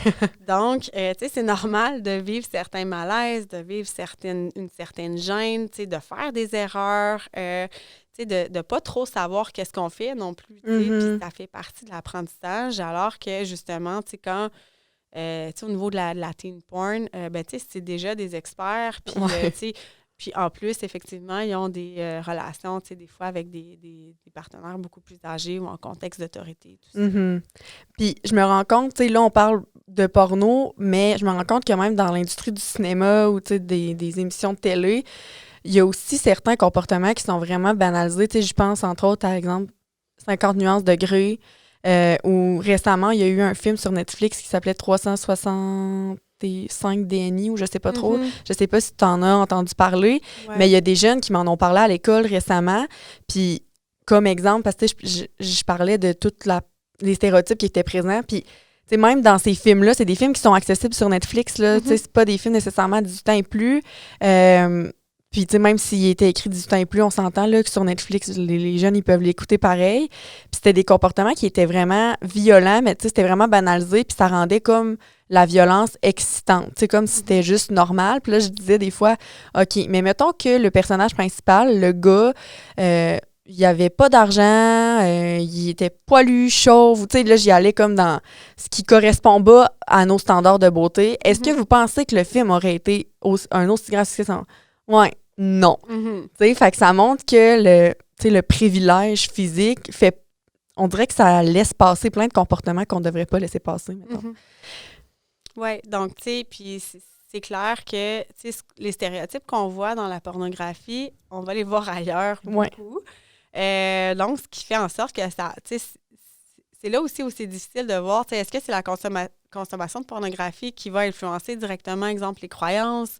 Donc, tu sais, c'est normal de vivre certains malaises, de vivre une certaine gêne, tu sais, de faire des erreurs, tu sais, de ne pas trop savoir qu'est-ce qu'on fait non plus, tu sais, puis ça fait partie de l'apprentissage, alors que, justement, tu sais, quand... tu sais, au niveau de la teen porn, ben, tu sais, c'est déjà des experts, puis, tu sais, puis en plus, effectivement, ils ont des relations, tu sais, des fois avec des partenaires beaucoup plus âgés ou en contexte d'autorité, tout ça. Puis je me rends compte, tu sais, là, on parle de porno, mais je me rends compte que même dans l'industrie du cinéma ou, tu sais, des émissions de télé, il y a aussi certains comportements qui sont vraiment banalisés. Tu sais, je pense, entre autres, par exemple, 50 nuances de Grey, où récemment, il y a eu un film sur Netflix qui s'appelait 365 DNI ou je sais pas trop. Je sais pas si tu en as entendu parler, mais il y a des jeunes qui m'en ont parlé à l'école récemment. Puis, comme exemple, parce que je parlais de tous les stéréotypes qui étaient présents. Puis, tu sais, même dans ces films-là, c'est des films qui sont accessibles sur Netflix. Là, tu sais, c'est pas des films nécessairement à 18 ans et plus. Puis, tu sais, même s'il était écrit 18 ans et plus, on s'entend là, que sur Netflix, les jeunes, ils peuvent l'écouter pareil. Puis, c'était des comportements qui étaient vraiment violents, mais tu sais, c'était vraiment banalisé, puis ça rendait comme la violence excitante. Tu sais, comme si c'était juste normal. Puis là, je disais des fois, OK, mais mettons que le personnage principal, le gars, il avait pas d'argent, il était poilu, chauve. Tu sais, là, j'y allais comme dans ce qui correspond pas à nos standards de beauté. Est-ce que vous pensez que le film aurait été un aussi grand succès? Ouais. Non. Tu sais, fait que ça montre que le privilège physique fait... On dirait que ça laisse passer plein de comportements qu'on ne devrait pas laisser passer, mettons. Oui, donc, tu sais, puis c'est clair que, tu sais, les stéréotypes qu'on voit dans la pornographie, on va les voir ailleurs beaucoup. Donc, ce qui fait en sorte que ça... Tu sais, c'est là aussi où c'est difficile de voir, tu sais, est-ce que c'est la consommation de pornographie qui va influencer directement, exemple, les croyances,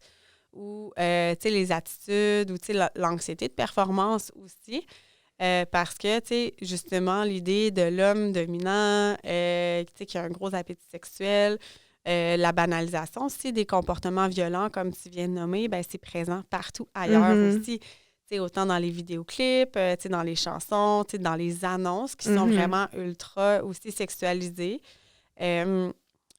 ou tu sais, les attitudes, ou tu sais, l'anxiété de performance aussi. Parce que, tu sais, justement, l'idée de l'homme dominant, tu sais, qui a un gros appétit sexuel, la banalisation aussi des comportements violents, comme tu viens de nommer, bien, c'est présent partout ailleurs aussi. Tu sais, autant dans les vidéoclips, tu sais, dans les chansons, tu sais, dans les annonces qui sont vraiment ultra aussi sexualisées.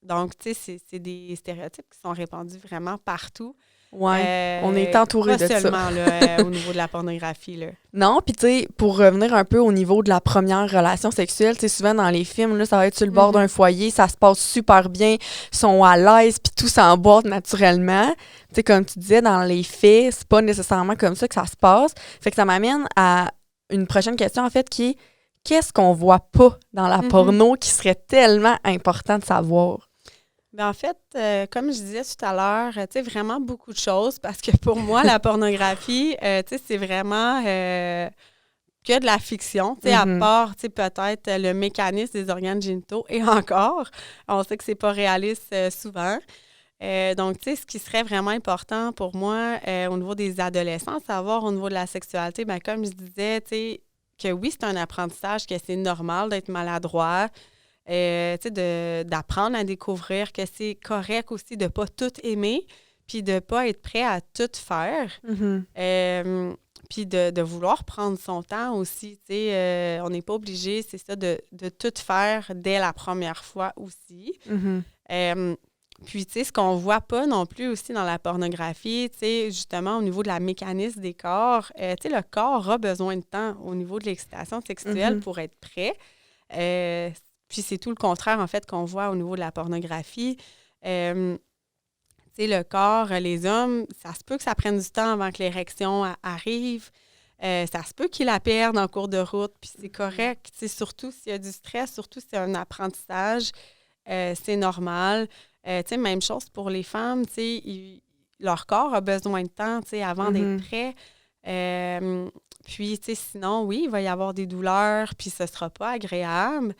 Donc, tu sais, c'est des stéréotypes qui sont répandus vraiment partout. Ouais, on est entouré de ça. Pas seulement là, au niveau de la pornographie. Là. Non, puis tu sais, pour revenir un peu au niveau de la première relation sexuelle, tu sais, souvent dans les films, là, ça va être sur le bord d'un foyer, ça se passe super bien, ils sont à l'aise, puis tout s'emboîte naturellement. Tu sais, comme tu disais, dans les faits, c'est pas nécessairement comme ça que ça se passe. Fait que ça m'amène à une prochaine question, en fait, qui est qu'est-ce qu'on voit pas dans la porno qui serait tellement important de savoir? Bien, en fait, comme je disais tout à l'heure, tu sais, vraiment beaucoup de choses parce que pour moi, la pornographie, tu sais, c'est vraiment que de la fiction, tu sais, à part, tu sais, peut-être le mécanisme des organes génitaux et encore, on sait que c'est pas réaliste souvent. Donc, tu sais, ce qui serait vraiment important pour moi au niveau des adolescents, savoir au niveau de la sexualité, bien, comme je disais, tu sais, que oui, c'est un apprentissage, que c'est normal d'être maladroit, tu sais, d'apprendre à découvrir que c'est correct aussi de ne pas tout aimer, puis de ne pas être prêt à tout faire. Puis de vouloir prendre son temps aussi, tu sais, on n'est pas obligé, c'est ça, de tout faire dès la première fois aussi. Puis, tu sais, ce qu'on voit pas non plus aussi dans la pornographie, tu sais, justement, au niveau de la mécanisme des corps, tu sais, le corps a besoin de temps au niveau de l'excitation sexuelle pour être prêt. Puis, c'est tout le contraire, en fait, qu'on voit au niveau de la pornographie. Tu sais, le corps, les hommes, ça se peut que ça prenne du temps avant que l'érection arrive. Ça se peut qu'ils la perdent en cours de route, puis c'est correct. Tu sais, surtout s'il y a du stress, surtout si c'est un apprentissage, c'est normal. Tu sais, même chose pour les femmes, tu sais, leur corps a besoin de temps, tu sais, avant d'être prêt. Puis, tu sais, sinon, oui, il va y avoir des douleurs, puis ce ne sera pas agréable.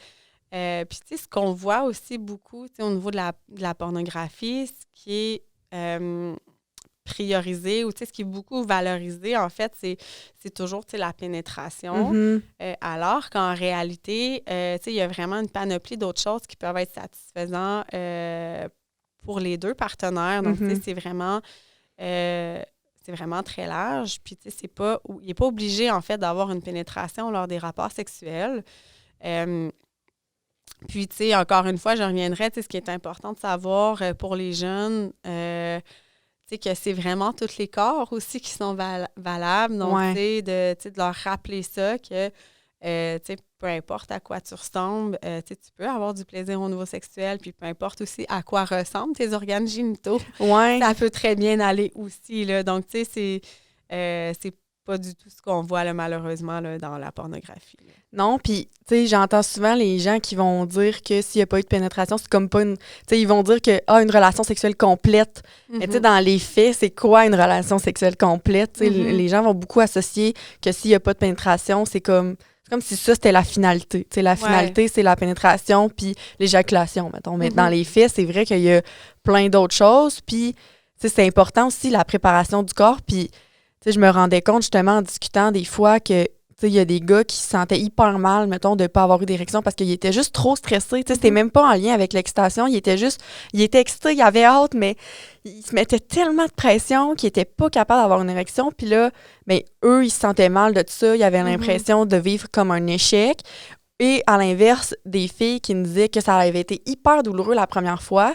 Puis, tu sais, ce qu'on voit aussi beaucoup, tu sais, au niveau de la pornographie, ce qui est priorisé ou, tu sais, ce qui est beaucoup valorisé, en fait, c'est toujours, tu sais, la pénétration. Alors qu'en réalité, tu sais, il y a vraiment une panoplie d'autres choses qui peuvent être satisfaisantes pour les deux partenaires. Donc, tu sais, c'est vraiment très large. Puis, tu sais, il n'est pas obligé, en fait, d'avoir une pénétration lors des rapports sexuels. Puis, tu sais, encore une fois, je reviendrai, tu sais, ce qui est important de savoir pour les jeunes, tu sais, que c'est vraiment tous les corps aussi qui sont valables. Donc, tu sais, de leur rappeler ça, que, tu sais, peu importe à quoi tu ressembles, tu sais, tu peux avoir du plaisir au niveau sexuel, puis peu importe aussi à quoi ressemblent tes organes génitaux. Ça peut très bien aller aussi, là. Donc, tu sais, c'est pas du tout ce qu'on voit, là, malheureusement, là, dans la pornographie. Là. Non, puis, tu sais, j'entends souvent les gens qui vont dire que s'il n'y a pas eu de pénétration, c'est comme pas une... Tu sais, ils vont dire que, une relation sexuelle complète. Mais tu sais, dans les faits, c'est quoi une relation sexuelle complète? Tu sais, les gens vont beaucoup associer que s'il n'y a pas de pénétration, c'est comme si ça, c'était la finalité. Tu sais, la finalité, c'est la pénétration puis l'éjaculation, mettons. Mais dans les faits, c'est vrai qu'il y a plein d'autres choses. Puis, tu sais, c'est important aussi, la préparation du corps. Puis, tu sais, je me rendais compte, justement, en discutant des fois que, tu sais, il y a des gars qui se sentaient hyper mal, mettons, de ne pas avoir eu d'érection parce qu'ils étaient juste trop stressés. Tu sais, c'était même pas en lien avec l'excitation. Ils étaient excités, ils avaient hâte, mais ils se mettaient tellement de pression qu'ils n'étaient pas capables d'avoir une érection. Puis là, bien, eux, ils se sentaient mal de tout ça. Ils avaient l'impression de vivre comme un échec. Et à l'inverse, des filles qui nous disaient que ça avait été hyper douloureux la première fois.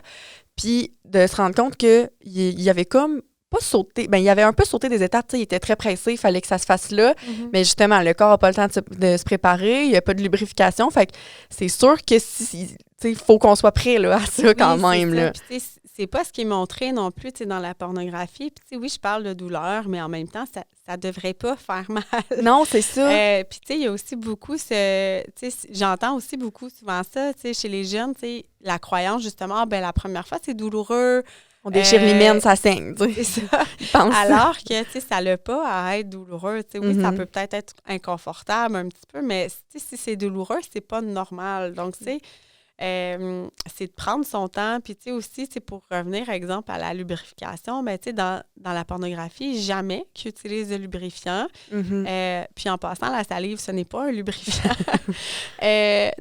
Puis de se rendre compte qu'il y avait comme pas sauté, il avait un peu sauté des étapes, il était très pressé, il fallait que ça se fasse là, mais justement, le corps n'a pas le temps de se préparer, il n'y a pas de lubrification, fait que c'est sûr que il faut qu'on soit prêt là, à ça quand même. Là. Puis, c'est pas ce qui est montré non plus dans la pornographie. Puis, oui, je parle de douleur, mais en même temps, ça devrait pas faire mal. Non, c'est ça. Puis, il y a aussi beaucoup j'entends aussi beaucoup souvent ça, chez les jeunes, la croyance, justement, la première fois, c'est douloureux. On déchire les mènes, ça saigne. C'est ça. Alors que, ça n'a pas à être douloureux. Oui, ça peut peut-être être inconfortable un petit peu, mais si c'est douloureux, c'est pas normal. Donc, c'est de prendre son temps. Puis, aussi, pour revenir, exemple, à la lubrification, dans la pornographie, jamais qu'ils utilisent de lubrifiant. Puis, en passant, la salive, ce n'est pas un lubrifiant.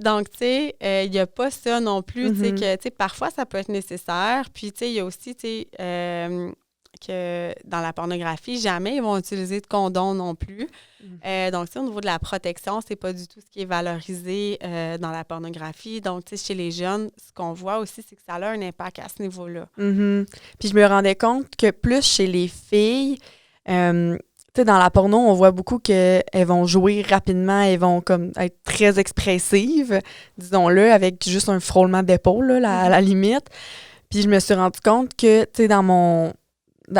Donc, il n'y a pas ça non plus, que, parfois, ça peut être nécessaire. Puis, il y a aussi, que dans la pornographie, jamais ils vont utiliser de condom non plus. Donc, au niveau de la protection, c'est pas du tout ce qui est valorisé dans la pornographie. Donc, chez les jeunes, ce qu'on voit aussi, c'est que ça a un impact à ce niveau-là. Puis, je me rendais compte que plus chez les filles, dans la porno, on voit beaucoup qu'elles vont jouer rapidement, elles vont comme être très expressives, disons-le, avec juste un frôlement d'épaule, à la limite. Puis, je me suis rendu compte que,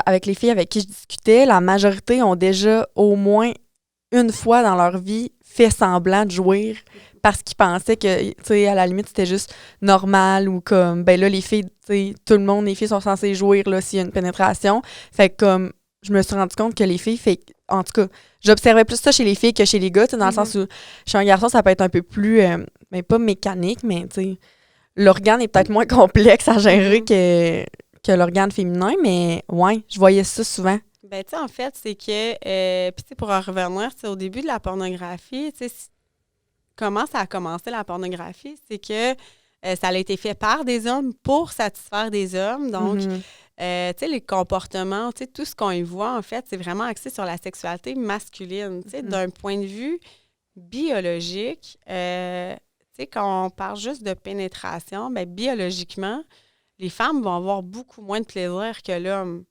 avec les filles avec qui je discutais, la majorité ont déjà au moins une fois dans leur vie fait semblant de jouir parce qu'ils pensaient que, à la limite, c'était juste normal ou comme, là, les filles, tout le monde, les filles sont censées jouir là, s'il y a une pénétration. Fait que, comme, je me suis rendu compte que les filles, en tout cas, j'observais plus ça chez les filles que chez les gars, dans le sens où chez un garçon, ça peut être un peu plus, pas mécanique, mais, l'organe est peut-être moins complexe à gérer que que l'organe féminin, mais ouais, je voyais ça souvent. Ben, tu sais, en fait, c'est que, puis tu sais, pour en revenir, au début de la pornographie, tu sais, comment ça a commencé la pornographie, c'est que ça a été fait par des hommes pour satisfaire des hommes. Donc, tu sais, les comportements, tu sais, tout ce qu'on y voit, en fait, c'est vraiment axé sur la sexualité masculine. Tu sais, d'un point de vue biologique, tu sais, quand on parle juste de pénétration, bien, biologiquement, les femmes vont avoir beaucoup moins de plaisir que l'homme.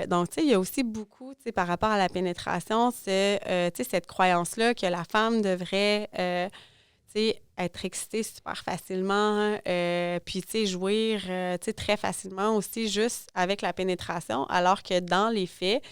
Donc, tu sais, il y a aussi beaucoup, tu sais, par rapport à la pénétration, c'est, tu sais, cette croyance-là que la femme devrait, tu sais, être excitée super facilement, puis, tu sais, jouir, tu sais, très facilement aussi juste avec la pénétration, alors que dans les faits,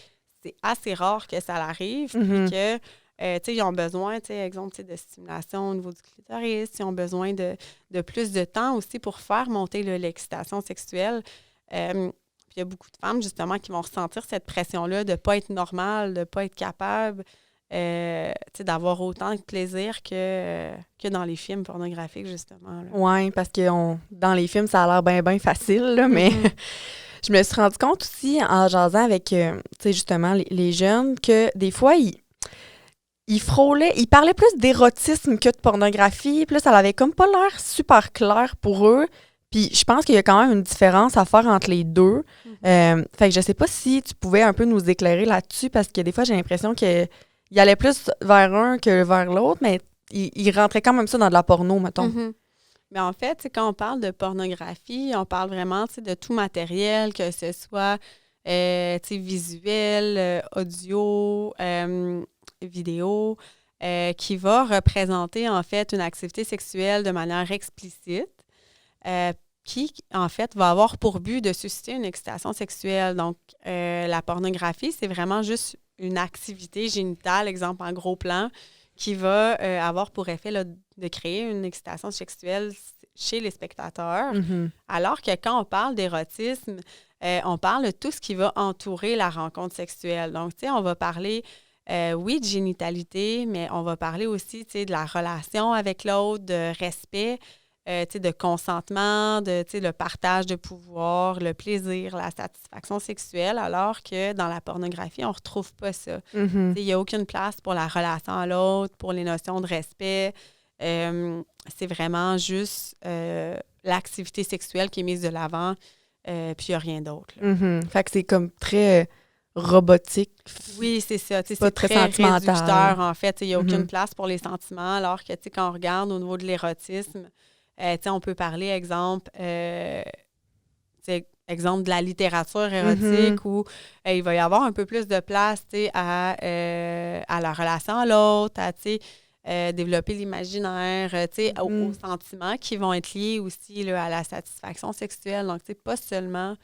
c'est assez rare que ça arrive, puis que, tu sais, ils ont besoin, tu sais, exemple, tu sais, de stimulation au niveau du clitoris, ils ont besoin de plus de temps aussi pour faire monter l'excitation sexuelle. Il y a beaucoup de femmes, justement, qui vont ressentir cette pression-là de ne pas être normale, de ne pas être capable, tu sais, d'avoir autant de plaisir que dans les films pornographiques, justement. Oui, parce que dans les films, ça a l'air bien, bien facile, là, mais je me suis rendu compte aussi, en jasant avec, tu sais, justement, les jeunes, que des fois, ils frôlaient, ils parlaient plus d'érotisme que de pornographie, puis là, ça avait comme pas l'air super clair pour eux. Puis je pense qu'il y a quand même une différence à faire entre les deux. Fait que je sais pas si tu pouvais un peu nous éclairer là-dessus, parce que des fois, j'ai l'impression qu'il allait plus vers un que vers l'autre, mais il rentrait quand même ça dans de la porno, mettons. Mais en fait, quand on parle de pornographie, on parle vraiment de tout matériel, que ce soit visuel, audio, vidéo, qui va représenter en fait une activité sexuelle de manière explicite. Qui, en fait, va avoir pour but de susciter une excitation sexuelle. Donc, la pornographie, c'est vraiment juste une activité génitale, exemple en gros plan, qui va avoir pour effet là, de créer une excitation sexuelle chez les spectateurs. Alors que quand on parle d'érotisme, on parle de tout ce qui va entourer la rencontre sexuelle. Donc, tu sais, on va parler, oui, de génitalité, mais on va parler aussi, tu sais, de la relation avec l'autre, de respect, de consentement, de le partage de pouvoir, le plaisir, la satisfaction sexuelle, alors que dans la pornographie, on ne retrouve pas ça. Il n'y a aucune place pour la relation à l'autre, pour les notions de respect. C'est vraiment juste l'activité sexuelle qui est mise de l'avant, puis il n'y a rien d'autre. Fait que c'est comme très robotique. Oui, c'est ça. Pas C'est très très sentimental. réducteur, en fait. Il n'y a aucune place pour les sentiments, alors que quand on regarde au niveau de l'érotisme, on peut parler, exemple, exemple de la littérature érotique où il va y avoir un peu plus de place à la relation à l'autre, à développer l'imaginaire, aux sentiments qui vont être liés aussi là, à la satisfaction sexuelle. Donc, pas seulement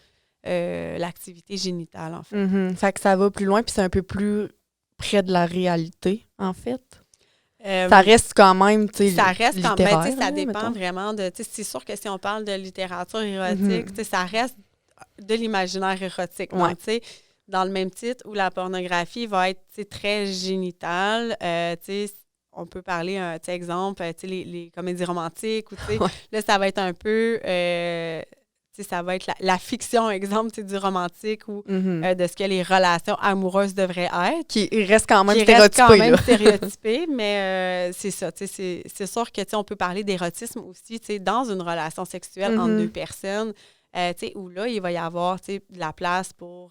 l'activité génitale, en fait. Fait que ça va plus loin, puis c'est un peu plus près de la réalité, en fait. Ça reste quand même, tu sais, ça reste quand même, ça dépend mettons. vraiment de, c'est sûr que si on parle de littérature érotique, ça reste de l'imaginaire érotique. Donc, dans le même titre où la pornographie va être très génitale, on peut parler, exemple, les comédies romantiques, ou là, ça va être un peu... ça va être la fiction, exemple, du romantique ou de ce que les relations amoureuses devraient être. Qui reste quand même stéréotypé, mais c'est ça. C'est sûr que on peut parler d'érotisme aussi dans une relation sexuelle entre deux personnes, où là, il va y avoir de la place pour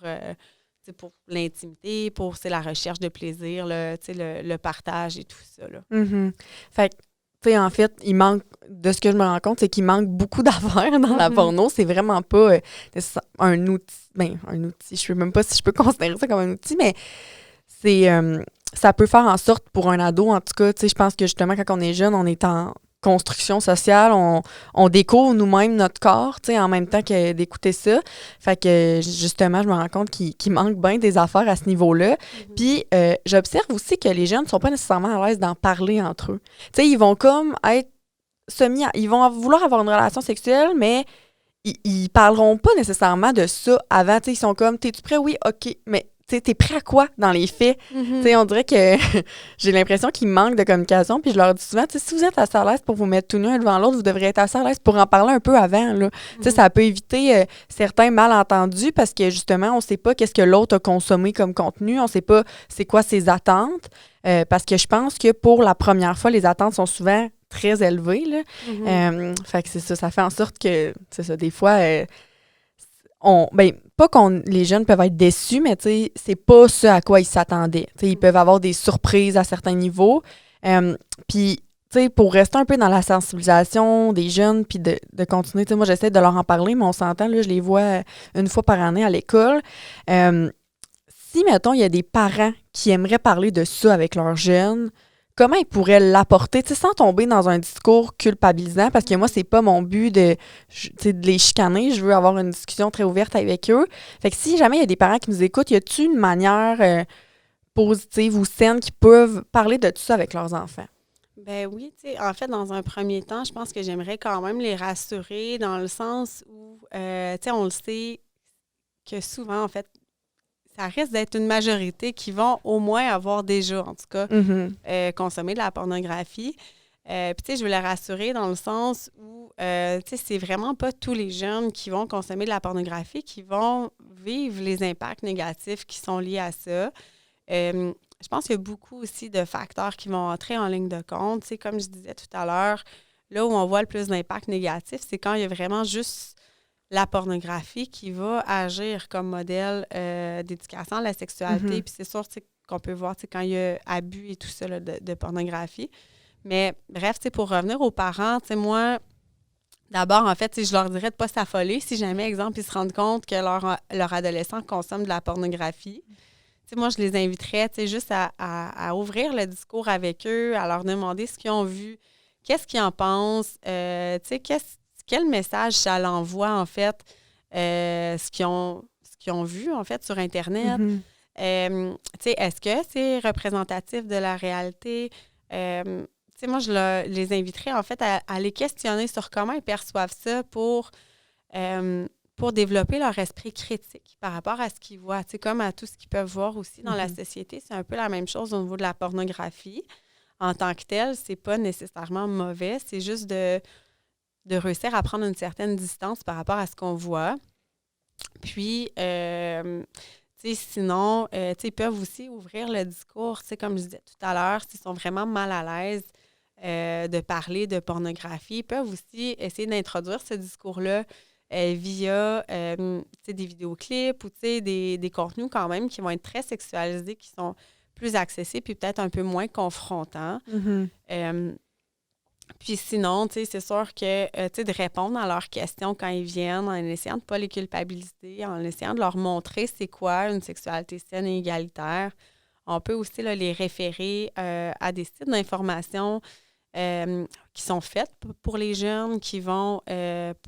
l'intimité, pour la recherche de plaisir, le partage et tout ça. Là. Fait que, tu sais, en fait, il manque, de ce que je me rends compte, c'est qu'il manque beaucoup d'affaires dans la porno. C'est vraiment pas un outil. Ben, un outil. Je sais même pas si je peux considérer ça comme un outil, mais c'est ça peut faire en sorte pour un ado, en tout cas, tu sais, je pense que justement, quand on est jeune, on est en construction sociale, on découvre nous-mêmes notre corps, tu sais, en même temps que d'écouter ça. Fait que, justement, je me rends compte qu'il manque bien des affaires à ce niveau-là. Puis, j'observe aussi que les jeunes ne sont pas nécessairement à l'aise d'en parler entre eux. Tu sais, ils vont comme être ils vont vouloir avoir une relation sexuelle, mais ils parleront pas nécessairement de ça avant. Tu sais, ils sont comme, t'es-tu prêt? Oui, OK. Mais t'es prêt à quoi dans les faits? Tu sais, on dirait que j'ai l'impression qu'il manque de communication, puis je leur dis souvent, tu sais, si vous êtes assez à l'aise pour vous mettre tout nu un devant l'autre, vous devriez être assez à l'aise pour en parler un peu avant, là. Tu sais, ça peut éviter certains malentendus parce que, justement, on sait pas qu'est-ce que l'autre a consommé comme contenu, on sait pas c'est quoi ses attentes, parce que je pense que pour la première fois, les attentes sont souvent très élevées, là. Fait que c'est ça, ça fait en sorte que, c'est ça, des fois... pas les jeunes peuvent être déçus, mais tu sais, c'est pas ce à quoi ils s'attendaient. Tu sais, ils peuvent avoir des surprises à certains niveaux. Puis, tu sais, pour rester un peu dans la sensibilisation des jeunes, puis de continuer, tu sais, moi, j'essaie de leur en parler, mais on s'entend, là, je les vois une fois par année à l'école. Si, mettons, il y a des parents qui aimeraient parler de ça avec leurs jeunes, comment ils pourraient l'apporter, tu sais, sans tomber dans un discours culpabilisant, parce que moi, c'est pas mon but de les chicaner. Je veux avoir une discussion très ouverte avec eux. Fait que si jamais il y a des parents qui nous écoutent, y a-t-il une manière positive ou saine qui peuvent parler de tout ça avec leurs enfants? Ben oui, tu sais, en fait, dans un premier temps, je pense que j'aimerais quand même les rassurer dans le sens où, tu sais, on le sait que souvent, en fait, ça risque d'être une majorité qui vont au moins avoir déjà, en tout cas, consommé de la pornographie. Puis, tu sais, je veux les rassurer dans le sens où, tu sais, c'est vraiment pas tous les jeunes qui vont consommer de la pornographie qui vont vivre les impacts négatifs qui sont liés à ça. Je pense qu'il y a beaucoup aussi de facteurs qui vont entrer en ligne de compte. Tu sais, comme je disais tout à l'heure, là où on voit le plus d'impact négatif, c'est quand il y a vraiment juste la pornographie qui va agir comme modèle d'éducation à la sexualité. Puis c'est sûr qu'on peut voir quand il y a abus et tout ça là, de pornographie. Mais bref, pour revenir aux parents, moi, d'abord, en fait, je leur dirais de ne pas s'affoler si jamais, exemple, ils se rendent compte que leur adolescent consomme de la pornographie. Moi, je les inviterais juste à ouvrir le discours avec eux, à leur demander ce qu'ils ont vu, qu'est-ce qu'ils en pensent, quel message ça l'envoie, en fait, ce qu'ils ont vu, en fait, sur Internet. Est-ce que c'est représentatif de la réalité? Moi, je les inviterais, en fait, à les questionner sur comment ils perçoivent ça pour développer leur esprit critique par rapport à ce qu'ils voient, comme à tout ce qu'ils peuvent voir aussi dans la société. C'est un peu la même chose au niveau de la pornographie. En tant que telle, c'est pas nécessairement mauvais, c'est juste de réussir à prendre une certaine distance par rapport à ce qu'on voit. Puis, sinon, ils peuvent aussi ouvrir le discours, comme je disais tout à l'heure, s'ils sont vraiment mal à l'aise de parler de pornographie, ils peuvent aussi essayer d'introduire ce discours-là via des vidéoclips ou des contenus quand même qui vont être très sexualisés, qui sont plus accessibles puis peut-être un peu moins confrontants. Puis sinon, c'est sûr que de répondre à leurs questions quand ils viennent en essayant de ne pas les culpabiliser, en essayant de leur montrer c'est quoi une sexualité saine et égalitaire. On peut aussi là, les référer à des sites d'information qui sont faites pour les jeunes, qui vont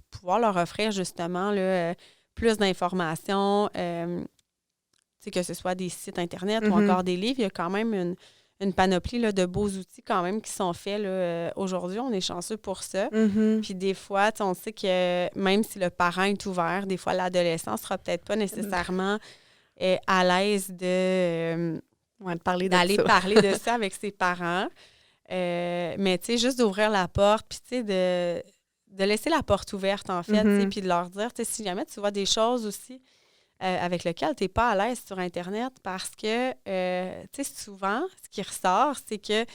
pouvoir leur offrir justement là, plus d'informations, que ce soit des sites Internet ou encore des livres. Il y a quand même une panoplie là, de beaux outils quand même qui sont faits là, aujourd'hui. On est chanceux pour ça. Puis des fois, on sait que même si le parent est ouvert, des fois l'adolescent ne sera peut-être pas nécessairement à l'aise d'aller parler de ça avec ses parents. Mais tu sais, juste d'ouvrir la porte, puis tu sais, de laisser la porte ouverte, en fait, puis de leur dire, tu sais, si jamais tu vois des choses aussi avec lesquelles tu n'es pas à l'aise sur Internet, parce que, tu sais, souvent, ce qui ressort, c'est que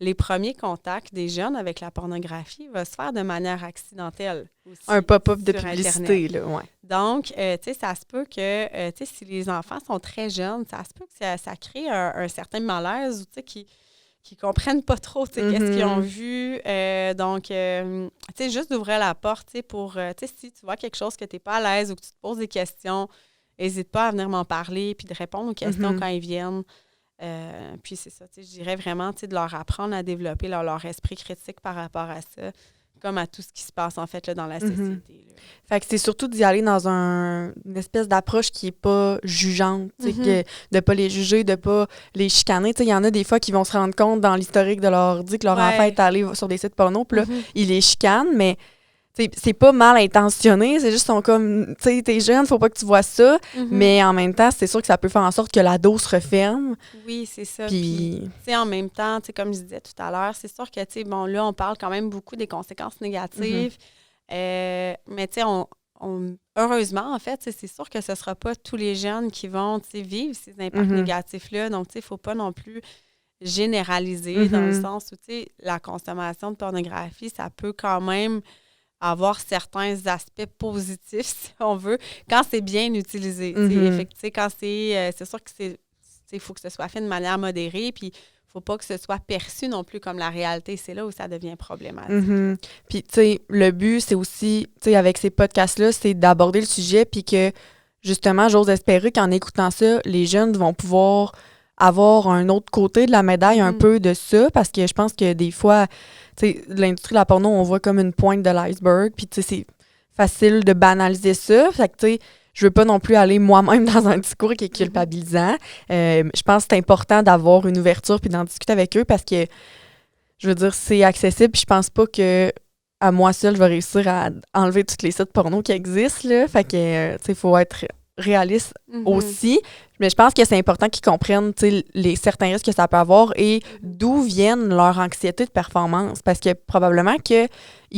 les premiers contacts des jeunes avec la pornographie vont se faire de manière accidentelle aussi. Un pop-up de publicité, là, ouais. Donc, tu sais, ça se peut que, tu sais, si les enfants sont très jeunes, ça se peut que ça crée un certain malaise, ou tu sais, qui comprennent pas trop, tu sais, qu'est-ce qu'ils ont vu. Donc, tu sais, juste d'ouvrir la porte, tu sais, pour, tu sais, si tu vois quelque chose que tu n'es pas à l'aise ou que tu te poses des questions, n'hésite pas à venir m'en parler puis de répondre aux questions quand ils viennent. Puis c'est ça, tu sais, je dirais vraiment, tu sais, de leur apprendre à développer leur esprit critique par rapport à ça, comme à tout ce qui se passe, en fait, là, dans la société. Là. Fait que c'est surtout d'y aller dans une espèce d'approche qui n'est pas jugeante, tu sais, de ne pas les juger, de ne pas les chicaner. Tu sais, il y en a des fois qui vont se rendre compte dans l'historique de leur ordi que leur enfant est allé sur des sites porno, puis là, ils les chicanent, mais c'est pas mal intentionné, c'est juste, sont comme, tu sais, t'es jeune, faut pas que tu vois ça, mais en même temps, c'est sûr que ça peut faire en sorte que l'ado se referme. Oui, c'est ça. Puis, tu sais, en même temps, tu sais, comme je disais tout à l'heure, c'est sûr que, tu sais, bon, là, on parle quand même beaucoup des conséquences négatives, mais tu sais, heureusement, en fait, tu sais, c'est sûr que ce sera pas tous les jeunes qui vont, tu sais, vivre ces impacts négatifs-là. Donc, tu sais, il faut pas non plus généraliser dans le sens où, tu sais, la consommation de pornographie, ça peut quand même avoir certains aspects positifs, si on veut, quand c'est bien utilisé. Quand c'est sûr que il faut que ce soit fait de manière modérée, puis il ne faut pas que ce soit perçu non plus comme la réalité. C'est là où ça devient problématique. Puis, tu sais, le but, c'est aussi, tu sais, avec ces podcasts-là, c'est d'aborder le sujet, puis que, justement, j'ose espérer qu'en écoutant ça, les jeunes vont pouvoir avoir un autre côté de la médaille, un peu de ça, parce que je pense que des fois, tu sais, l'industrie de la porno, on voit comme une pointe de l'iceberg, puis tu sais, c'est facile de banaliser ça. Fait que, tu sais, je veux pas non plus aller moi-même dans un discours qui est culpabilisant. Je pense que c'est important d'avoir une ouverture puis d'en discuter avec eux parce que, je veux dire, c'est accessible, puis je pense pas que à moi seule, je vais réussir à enlever toutes les sites porno qui existent, là. Fait que, tu sais, il faut être réaliste aussi. Mais je pense que c'est important qu'ils comprennent, tu sais, certains risques que ça peut avoir et d'où viennent leur anxiété de performance. Parce que probablement qu'ils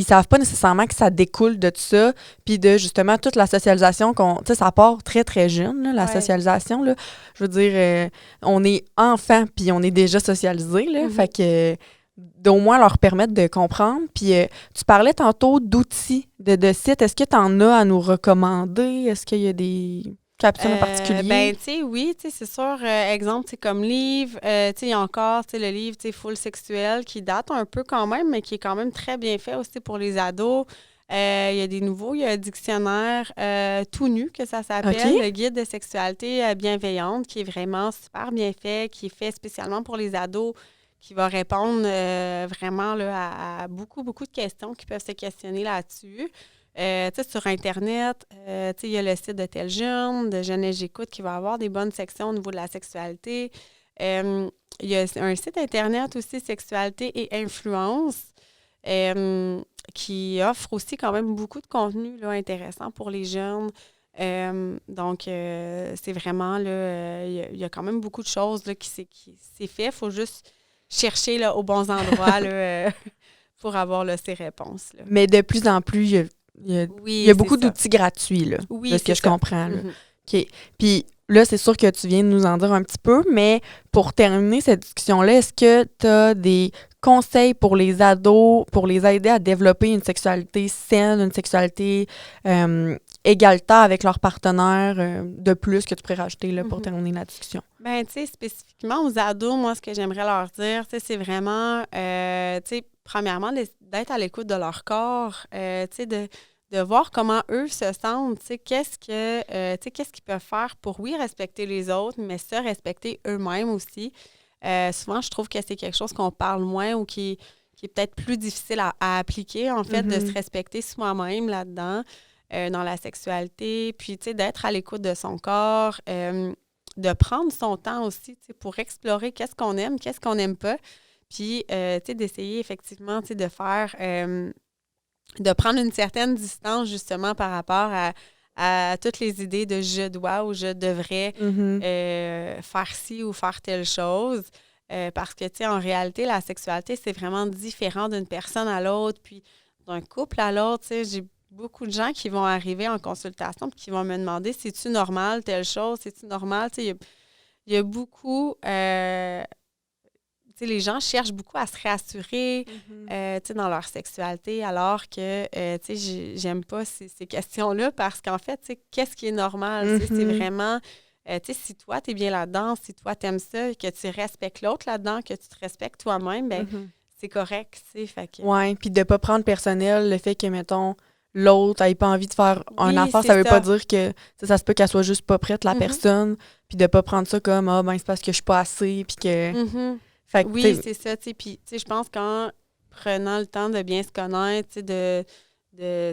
savent pas nécessairement que ça découle de tout ça, puis de, justement, toute la socialisation tu sais, ça part très, très jeune, là, la socialisation, là. Je veux dire, on est enfant, puis on est déjà socialisé, là. Fait que d'au moins leur permettre de comprendre. Puis tu parlais tantôt d'outils, de sites. Est-ce que tu en as à nous recommander? Est-ce qu'il y a des capsules en particulier? Ben, tu sais, oui, tu sais, c'est sûr. Exemple, c'est comme livre. Tu sais, il y a encore, tu sais, le livre, tu sais, Full Sexuel, qui date un peu quand même, mais qui est quand même très bien fait aussi pour les ados. Il y a des nouveaux, il y a un dictionnaire tout nu, que ça s'appelle, le guide de sexualité bienveillante, qui est vraiment super bien fait, qui est fait spécialement pour les ados, qui va répondre vraiment là, à beaucoup, beaucoup de questions qui peuvent se questionner là-dessus. Tu sais, sur Internet, tu sais, il y a le site de Tel Jeune, de Jeunesse J'écoute, qui va avoir des bonnes sections au niveau de la sexualité. Il y a un site Internet aussi, Sexualité et Influence, qui offre aussi quand même beaucoup de contenu là, intéressant pour les jeunes. Donc, c'est vraiment, là, il y a quand même beaucoup de choses là, qui s'est fait. Il faut juste chercher là, aux bons endroits là, pour avoir là, ces réponses. Là. Mais de plus en plus, il y a beaucoup d'outils gratuits, là, de ce que je comprends. Là. OK. Puis là, c'est sûr que tu viens de nous en dire un petit peu, mais pour terminer cette discussion-là, est-ce que tu as des conseils pour les ados, pour les aider à développer une sexualité saine, une sexualité égalitaire avec leur partenaire de plus que tu pourrais rajouter là, pour terminer la discussion? Bien, tu sais, spécifiquement aux ados, moi, ce que j'aimerais leur dire, tu sais, c'est vraiment, tu sais, premièrement, d'être à l'écoute de leur corps, tu sais, de voir comment eux se sentent, tu sais, qu'est-ce qu'ils peuvent faire pour, oui, respecter les autres, mais se respecter eux-mêmes aussi. Souvent, je trouve que c'est quelque chose qu'on parle moins ou qui est peut-être plus difficile à appliquer, en fait, de se respecter soi-même là-dedans, dans la sexualité, puis, tu sais, d'être à l'écoute de son corps, de prendre son temps aussi, tu sais, pour explorer qu'est-ce qu'on n'aime pas, puis, tu sais, d'essayer effectivement, tu sais, de faire, de prendre une certaine distance, justement, par rapport à toutes les idées de je dois ou je devrais faire ci ou faire telle chose. Parce que, tu sais, en réalité, la sexualité, c'est vraiment différent d'une personne à l'autre, puis d'un couple à l'autre. Tu sais, j'ai beaucoup de gens qui vont arriver en consultation et qui vont me demander c'est-tu normal telle chose, c'est-tu normal? Tu sais, il y a beaucoup. Tu sais, les gens cherchent beaucoup à se réassurer tu sais, dans leur sexualité, alors que tu sais, j'aime pas ces questions-là parce qu'en fait, tu sais, qu'est-ce qui est normal? Tu sais, c'est vraiment. Tu sais, si toi, tu es bien là-dedans, si toi, tu aimes ça, que tu respectes l'autre là-dedans, que tu te respectes toi-même, bien, c'est correct, tu sais. Fait que... Oui, puis de ne pas prendre personnel le fait que, mettons, l'autre n'ait pas envie de faire un affaire, ça veut pas dire que ça se peut qu'elle soit juste pas prête, la personne, puis de pas prendre ça comme « Ah, ben c'est parce que je suis pas assez », puis que... Fait que, oui, c'est ça, tu sais. Puis, tu sais, je pense qu'en prenant le temps de bien se connaître, tu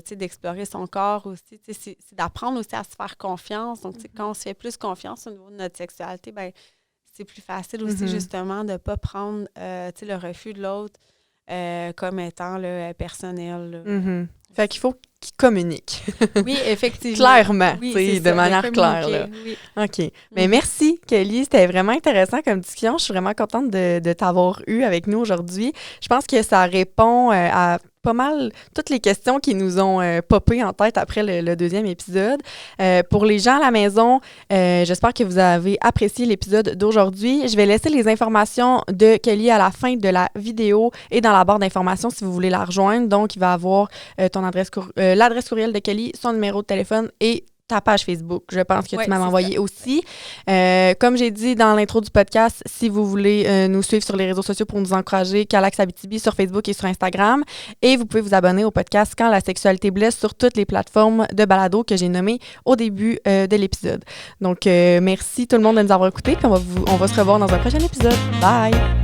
sais, d'explorer son corps aussi, tu sais, c'est d'apprendre aussi à se faire confiance. Donc, tu sais, quand on se fait plus confiance au niveau de notre sexualité, bien, c'est plus facile aussi, justement, de ne pas prendre, tu sais, le refus de l'autre comme étant là, personnel. Là. Fait qu'il faut qu'ils communiquent. Oui, effectivement. Clairement, oui, tu sais, de manière claire. Là. Oui. OK. Mais merci, Kelly. C'était vraiment intéressant comme discussion. Je suis vraiment contente de t'avoir eu avec nous aujourd'hui. Je pense que ça répond à pas mal toutes les questions qui nous ont popé en tête après le deuxième épisode. Pour les gens à la maison, j'espère que vous avez apprécié l'épisode d'aujourd'hui. Je vais laisser les informations de Kelly à la fin de la vidéo et dans la barre d'informations si vous voulez la rejoindre. Donc, il va avoir ton l'adresse courriel de Kelly, son numéro de téléphone et ta page Facebook. Je pense que tu m'as envoyé aussi. Comme j'ai dit dans l'intro du podcast, si vous voulez nous suivre sur les réseaux sociaux pour nous encourager, Calax Abitibi sur Facebook et sur Instagram. Et vous pouvez vous abonner au podcast Quand la sexualité blesse sur toutes les plateformes de balado que j'ai nommées au début de l'épisode. Donc, merci tout le monde de nous avoir écoutés. Puis on va se revoir dans un prochain épisode. Bye!